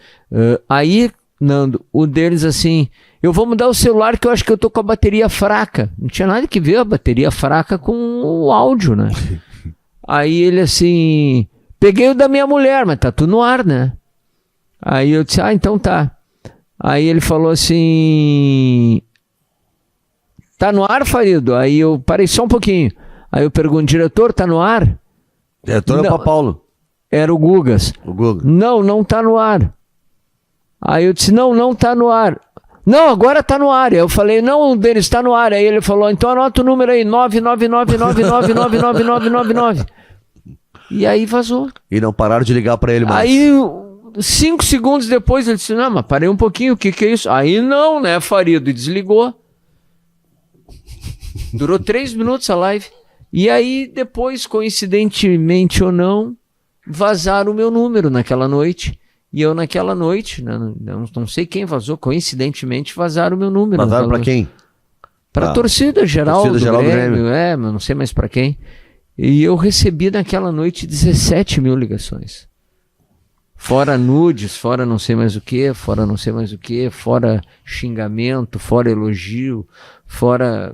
Aí, Nando, o deles assim... Eu vou mudar o celular que eu acho que eu tô com a bateria fraca. Não tinha nada que ver a bateria fraca com o áudio, né? Aí ele assim... Peguei o da minha mulher, mas tá tudo no ar, né? Aí eu disse, então tá. Aí ele falou assim... Tá no ar, Farido? Aí eu parei só um pouquinho. Aí eu pergunto, diretor, tá no ar? Diretor é o Paulo. Era o Gugas. O Guga. Não tá no ar. Aí eu disse, não tá no ar. Não, agora tá no ar. Eu falei, não, Denis, tá no ar. Aí ele falou, então anota o número aí, 999999999. E aí vazou. E não pararam de ligar pra ele mais. Aí, 5 segundos depois, ele disse, não, mas parei um pouquinho, o que é isso? Aí não, né, Farido? E desligou. Durou 3 minutos a live. E aí, depois, coincidentemente ou não, vazaram o meu número naquela noite. E eu naquela noite, não sei quem vazou, coincidentemente vazaram o meu número. Vazaram pra quem? Pra torcida geral do Grêmio, mas não sei mais pra quem. E eu recebi naquela noite 17 mil ligações. Fora nudes, fora não sei mais o que, fora xingamento, fora elogio, fora...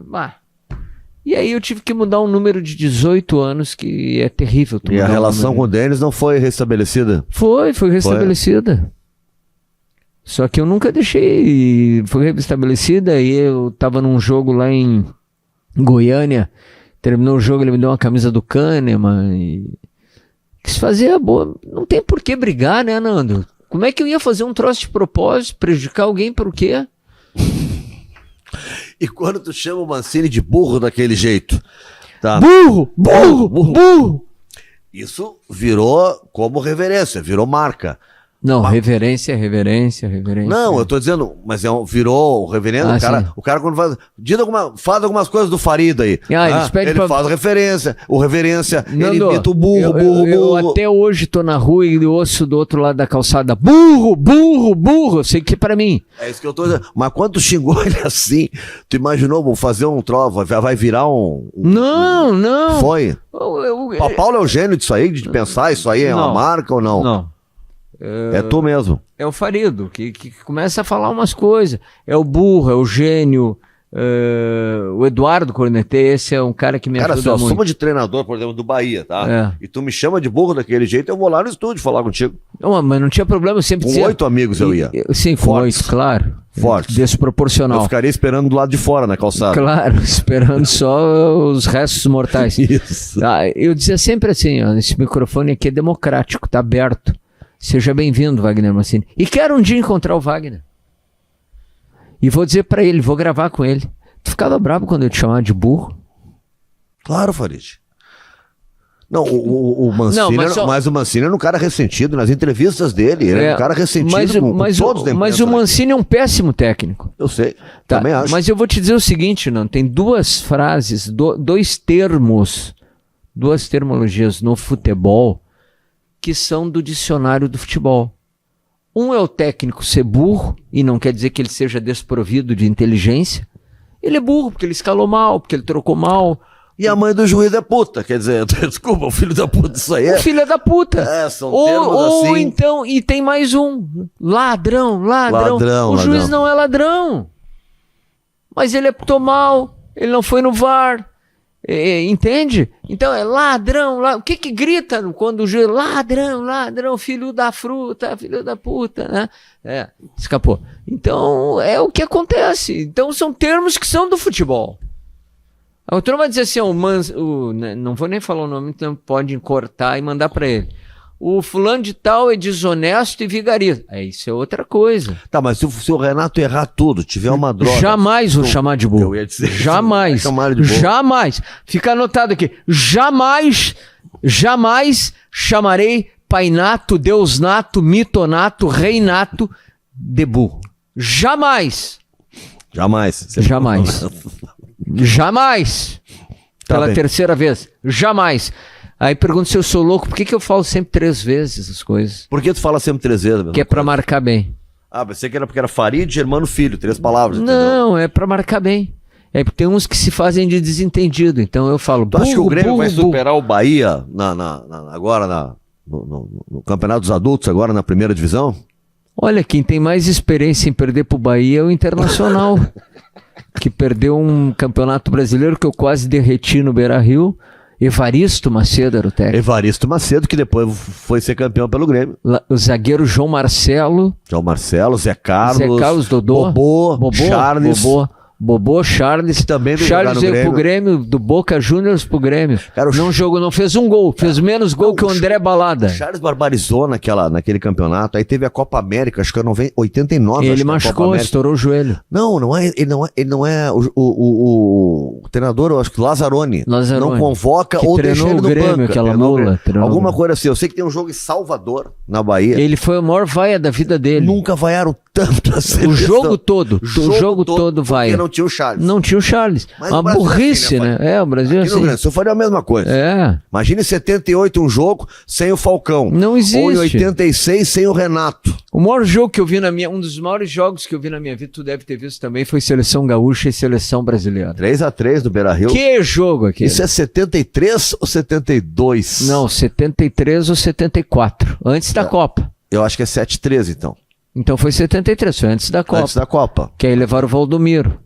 E aí eu tive que mudar um número de 18 anos, que é terrível. E a relação com o Denis não foi restabelecida? Foi restabelecida. Só que eu nunca deixei. Foi restabelecida e eu tava num jogo lá em Goiânia. Terminou o jogo, ele me deu uma camisa do Kahneman e quis fazer a boa. Não tem por que brigar, né, Nando? Como é que eu ia fazer um troço de propósito, prejudicar alguém por quê? E quando tu chama o Mancini de burro daquele jeito? Tá. Burro! Isso virou como reverência, virou marca. Não, Mas- reverência. Não, eu tô dizendo, mas virou reverendo, sim. o cara quando faz algumas coisas do Farid aí. Eles pedem ele faz referência, ele Nando, imita o burro, eu até hoje tô na rua e ouço do outro lado da calçada, burro, eu sei que é pra mim. É isso que eu tô dizendo. Mas quando tu xingou ele assim, tu imaginou, vou fazer um trovo, vai virar Não. Foi. Eu- O Paulo é o gênio disso aí, de pensar isso aí é uma Não. marca ou não? Não. É tu mesmo. É o Farido, que começa a falar umas coisas. É o burro, é o gênio. O Eduardo Cornetê, esse é um cara que me Cara, se ajuda eu muito. soma de treinador, por exemplo, do Bahia, tá? É. E tu me chama de burro daquele jeito, eu vou lá no estúdio falar contigo. Não, mas não tinha problema, eu sempre Com dizia... 8 amigos eu ia. Sim, com Fortes. 8, claro. Fortes. Desproporcional. Eu ficaria esperando do lado de fora, na calçada. Claro, esperando só os restos mortais. Isso. Eu dizia sempre assim, ó, esse microfone aqui é democrático, tá aberto. Seja bem-vindo, Wagner Mancini. E quero um dia encontrar o Wagner. E vou dizer pra ele, vou gravar com ele. Tu ficava bravo quando eu te chamava de burro? Claro, Farid. Não, o Mancini, Não, mas o Mancini era um cara ressentido nas entrevistas dele. Ele era um cara ressentido com todos da mas imprensa, o Mancini é um péssimo técnico. Eu sei, Tá, também acho. mas eu vou te dizer o seguinte, não, tem duas frases, dois termos, duas terminologias no futebol que são do dicionário do futebol. Um é o técnico ser burro, e não quer dizer que ele seja desprovido de inteligência. Ele é burro porque ele escalou mal, porque ele trocou mal. E a mãe do juiz é puta, quer dizer, desculpa, o filho da puta, isso aí O filho é da puta. são termos Ou assim. então, e tem mais um, ladrão. Ladrão, O juiz ladrão. não é ladrão. Mas ele apitou mal, ele não foi no VAR. Entende? Então é ladrão. O que grita quando o juiz... Ladrão, filho da fruta, filho da puta, né? Escapou. Então é o que acontece. Então são termos que são do futebol. A outra vai dizer assim, não vou nem falar o nome, então pode cortar e mandar pra ele. O fulano de tal é desonesto e vigarista. Isso é outra coisa. Tá, mas se o Renato errar tudo, tiver uma droga... Jamais vou chamar de burro. Eu ia dizer isso, jamais. vai chamar ele de burro. Jamais. Fica anotado aqui. Jamais chamarei Pai Nato, Deus Nato, Mito Nato, Rei Nato de burro. Jamais. Jamais. Jamais. Tá Pela bem. terceira vez. Jamais. Aí pergunto se eu sou louco, por que eu falo sempre 3 vezes as coisas? Por que tu fala sempre 3 vezes? Que é pra marcar bem. Ah, pensei que era porque era Farid, Germano, Filho, 3 palavras, entendeu? Não, é pra marcar bem. É porque tem uns que se fazem de desentendido. Então eu falo, Tu acha que o Grêmio vai burro. superar o Bahia agora no Campeonato dos Adultos, agora na primeira divisão? Olha, quem tem mais experiência em perder pro Bahia é o Internacional. Que perdeu um campeonato brasileiro que eu quase derreti no Beira-Rio. Evaristo Macedo era o técnico. Evaristo Macedo, que depois foi ser campeão pelo Grêmio. O zagueiro João Marcelo. João Marcelo, Zé Carlos, Dodô. Bobô, Charles. Bobô, Charles. Que também veio jogar Charles no veio Grêmio. pro Grêmio, do Boca Juniors pro Grêmio. Cara, não fez um gol, fez menos gol que o André Balada. Charles barbarizou naquele campeonato, aí teve a Copa América, acho que era 89. Ele acho que a Copa machucou, América. estourou o joelho. Ele não é o treinador, eu acho que Lazzaroni. Lazzaroni. Não convoca Que ou treinou deixa ele o no Grêmio, banco. aquela mula, treinou o Alguma Grêmio. coisa assim. Eu sei que tem um jogo em Salvador, na Bahia. Ele foi a maior vaia da vida dele. Nunca vaiaram tanto a seleção. O jogo todo vai. Porque não tinha o Charles. Não tinha o Charles. Mas Uma o Brasil é burrice, assim, né, né? pai? É, o Brasil é Aqui no assim. Grande Sul faria a mesma coisa. É. Imagine em 78 um jogo sem o Falcão. Não existe. Ou em 86 sem o Renato. O maior jogo que eu vi um dos maiores jogos que eu vi na minha vida, tu deve ter visto também, foi Seleção Gaúcha e Seleção Brasileira. 3-3 do Beira-Rio. Que jogo aqui? Isso é 73 ou 72? Não, 73 ou 74. Antes da Copa. Eu acho que é 7-13, então. Então foi 73, foi antes da Copa. Antes da Copa. Que aí levaram o Valdomiro.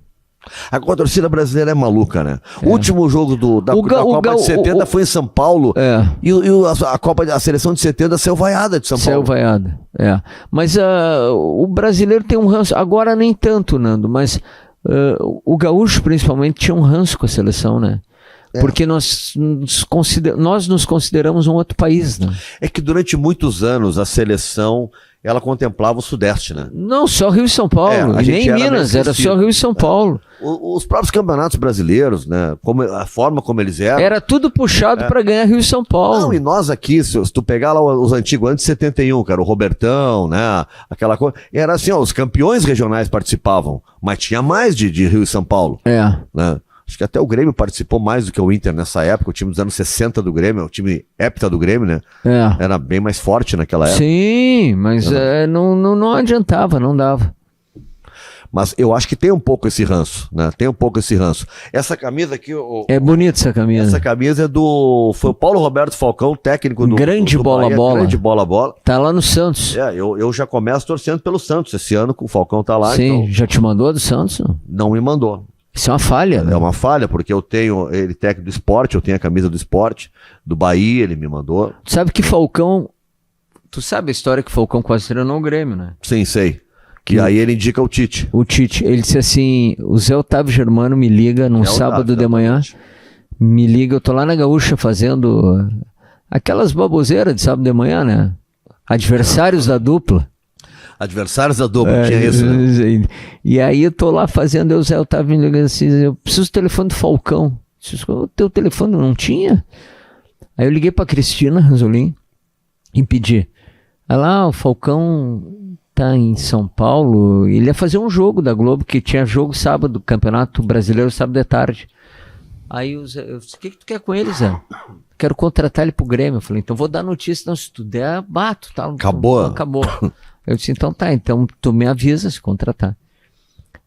A torcida brasileira é maluca, né? O último jogo da Copa de 70 foi em São Paulo. É. E a seleção de 70 saiu vaiada de São Paulo. Saiu vaiada, é. Mas o brasileiro tem um ranço, agora nem tanto, Nando, mas o gaúcho principalmente tinha um ranço com a seleção, né? Porque nós nos consideramos um outro país, né? É que durante muitos anos a seleção ela contemplava o Sudeste, né? Não, só Rio e São Paulo. a E gente nem era Minas, meio era esquecido. só Rio e São Paulo. Os próprios campeonatos brasileiros, né? A forma como eles eram. Era tudo puxado pra ganhar Rio e São Paulo. Não, e nós aqui, se tu pegar lá os antigos, antes de 71, cara, o Robertão, né? Aquela coisa. Era assim, ó, os campeões regionais participavam, mas tinha mais de Rio e São Paulo, É. né? Acho que até o Grêmio participou mais do que o Inter nessa época, o time dos anos 60 do Grêmio, o time hepta do Grêmio, né? É. Era bem mais forte naquela época. Sim, mas não adiantava, não dava. Mas eu acho que tem um pouco esse ranço, né? Tem um pouco esse ranço. Essa camisa aqui, É bonita essa camisa. essa camisa foi o Paulo Roberto Falcão, técnico do Grande do bola, Bahia, bola. Grande bola. Tá lá no Santos. Eu já começo torcendo pelo Santos esse ano, que o Falcão tá lá, Sim, então já te mandou do Santos? Não? não me mandou. Isso é uma falha, né? É uma falha, porque eu tenho ele técnico do esporte, eu tenho a camisa do esporte, do Bahia, ele me mandou. Tu sabe que Falcão... Tu sabe a história que Falcão quase treinou o Grêmio, né? Sim, sei. E aí ele indica o Tite. O Tite, ele disse assim, o Zé Otávio Germano me liga num Zé Otávio, sábado de manhã, me liga, eu tô lá na Gaúcha fazendo aquelas baboseiras de sábado de manhã, né? Adversários da dupla. Adversários da dupla, tinha isso, né? E aí eu tô lá fazendo, o Zé Otávio me ligando assim, eu preciso do telefone do Falcão. O teu telefone não tinha? Aí eu liguei pra Cristina Ranzolin e pedi. O Falcão tá em São Paulo, ele ia fazer um jogo da Globo, que tinha jogo sábado, Campeonato Brasileiro, sábado de tarde. Aí o Zé, eu disse, o que tu quer com ele, Zé? Quero contratar ele pro Grêmio. Eu falei, então vou dar notícia, não, se tu der, bato, tá? Acabou. Acabou. Eu disse, então tá, então tu me avisa se contratar.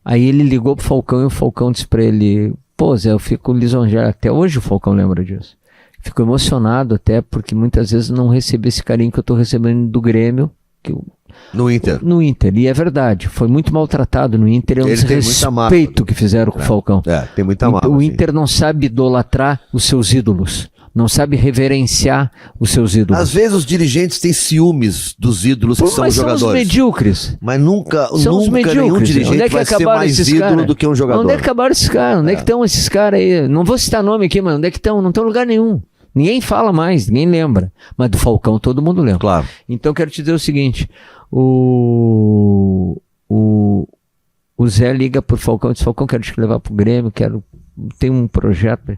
Aí ele ligou pro Falcão e o Falcão disse pra ele, pô, Zé, eu fico lisonjeado, até hoje o Falcão lembra disso. Fico emocionado até, porque muitas vezes não recebi esse carinho que eu tô recebendo do Grêmio, No Inter. no Inter, e é verdade, foi muito maltratado no Inter, é um Ele tem muita mágoa. desrespeito que fizeram com o Falcão. Tem muita mágoa. O Inter não sabe idolatrar os seus ídolos, não sabe reverenciar os seus ídolos. Às vezes os dirigentes têm ciúmes dos ídolos que são Mas os são os jogadores. medíocres. Mas nunca São os nenhum medíocres. dirigente Onde é que vai ser acabaram mais esses ídolo caras? do que um jogador. Onde é que acabaram esses caras? Onde é que estão esses caras aí? Não vou citar nome aqui, mas onde é que estão? Não estão em lugar nenhum. Ninguém fala mais, ninguém lembra. Mas do Falcão todo mundo lembra. Claro. Então eu quero te dizer o seguinte, o Zé liga pro Falcão e diz, Falcão, quero te levar pro Grêmio, tem um projeto.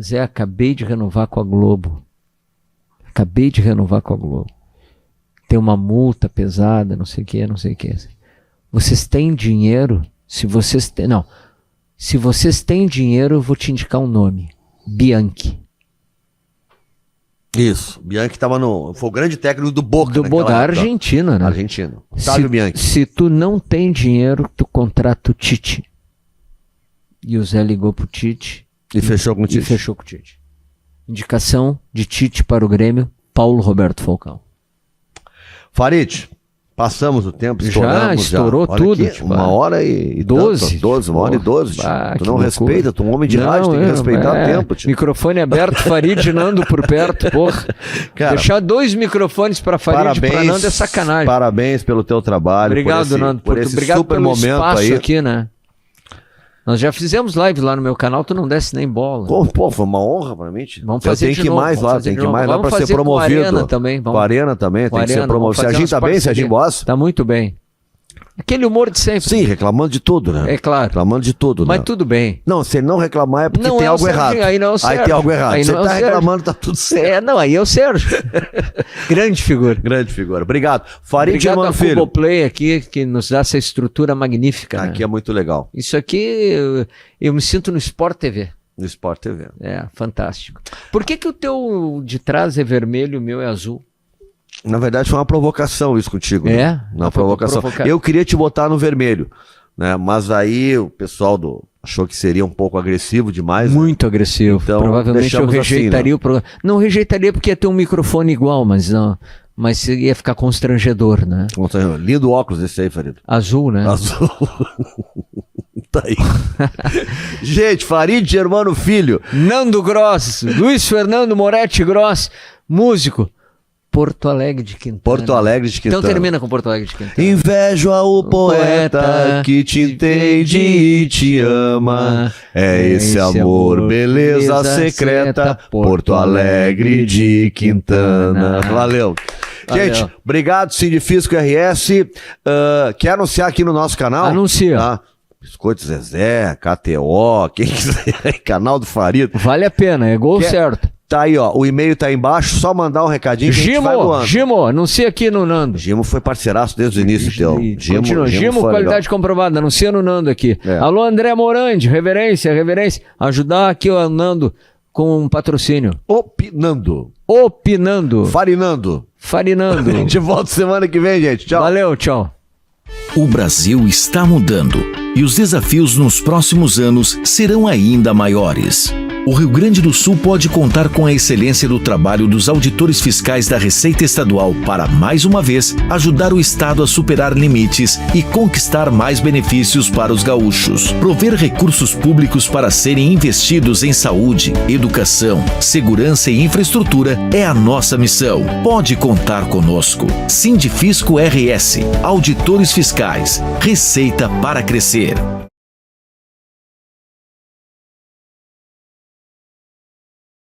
Zé, acabei de renovar com a Globo. Tem uma multa pesada, não sei o que. Vocês têm dinheiro? Se vocês têm dinheiro, eu vou te indicar um nome. Bianchi. Isso. Bianchi foi o grande técnico do Boca. Da naquela época. Argentina, né? Argentino. Otávio Bianchi. Se tu não tem dinheiro, tu contrata o Tite. E o Zé ligou pro Tite. E fechou com o Tite. E fechou com o Tite. Indicação de Tite para o Grêmio, Paulo Roberto Falcão. Farid, passamos o tempo, Já estouramos. estourou Olha tudo. aqui, tipo, 1h12. 1h12. Ah, Tu que não loucura. respeita, tu é um homem de rádio, tem que respeitar o tempo. Tio. Microfone aberto, Farid Nando por perto, porra. Cara, Deixar 2 microfones para Farid para Nando é sacanagem. Parabéns pelo teu trabalho. Obrigado, Nando. Por esse Obrigado super pelo momento espaço aí. aqui, né? Nós já fizemos live lá no meu canal, tu não desce nem bola. Pô, foi uma honra pra mim. Tio. Vamos fazer tem de que ir novo, mais vamos lá, fazer tem de que ir novo. mais lá Vamos pra ser fazer com promovido. a Arena também. Com a Arena também, tem que ser promovido. Serginho tá bem, Serginho Boss? Tá muito bem. Aquele humor de sempre. Sim, reclamando de tudo, né? É claro. Reclamando de tudo, Mas né? tudo bem. Não, se ele não reclamar é porque Não tem é o algo Serginho, errado. aí não é o Sérgio. Aí tem algo errado. Aí Você não é o tá Sérgio. reclamando, tá tudo certo. Não, aí é o Sérgio. Grande figura. Grande figura. Obrigado. Farid, Obrigado irmão a filho. Cuboplay aqui, que nos dá essa estrutura magnífica. Aqui né? é muito legal. Isso aqui, eu me sinto no Sport TV. No Sport TV. É, fantástico. Por que o teu de trás é vermelho e o meu é azul? Na verdade, foi uma provocação isso contigo. É? Né? Uma provocação. Eu queria te botar no vermelho, né? Mas aí o pessoal achou que seria um pouco agressivo demais. Muito agressivo. Então, Provavelmente eu deixamos rejeitaria assim, né? o programa. Não rejeitaria porque ia ter um microfone igual, mas ia ficar constrangedor, né? Lindo óculos esse aí, Farid. Azul, né? Azul. Tá aí. Gente, Farid Germano Filho. Nando Gross, Luiz Fernando Moretti Gross, músico. Porto Alegre de Quintana. Porto Alegre de Quintana. Então termina com Porto Alegre de Quintana. Invejo o poeta que te entende e te ama. É esse amor, beleza secreta. Porto Alegre de Quintana. Valeu. Gente, Valeu. obrigado, Sindifisco RS. Quer anunciar aqui no nosso canal? Anuncia. Tá? Biscoito Zezé, KTO, quem quiser, canal do Farido. Vale a pena, é gol Quer- certo. Tá aí, ó, o e-mail tá aí embaixo, só mandar um recadinho que a gente vai doando. Gimo, anuncia aqui no Nando. Gimo foi parceiraço desde o início, teu. Continua. Gimo, foi qualidade legal. comprovada. Anuncia no Nando aqui. É. Alô, André Morandi, reverência. Ajudar aqui o Nando com um patrocínio. Opinando. Opinando. Farinando. Farinando. A gente volta semana que vem, gente. Tchau. Valeu, tchau. O Brasil está mudando e os desafios nos próximos anos serão ainda maiores. O Rio Grande do Sul pode contar com a excelência do trabalho dos auditores fiscais da Receita Estadual para, mais uma vez, ajudar o Estado a superar limites e conquistar mais benefícios para os gaúchos. Prover recursos públicos para serem investidos em saúde, educação, segurança e infraestrutura é a nossa missão. Pode contar conosco. Sindifisco RS, Auditores Fiscais, Receita para Crescer.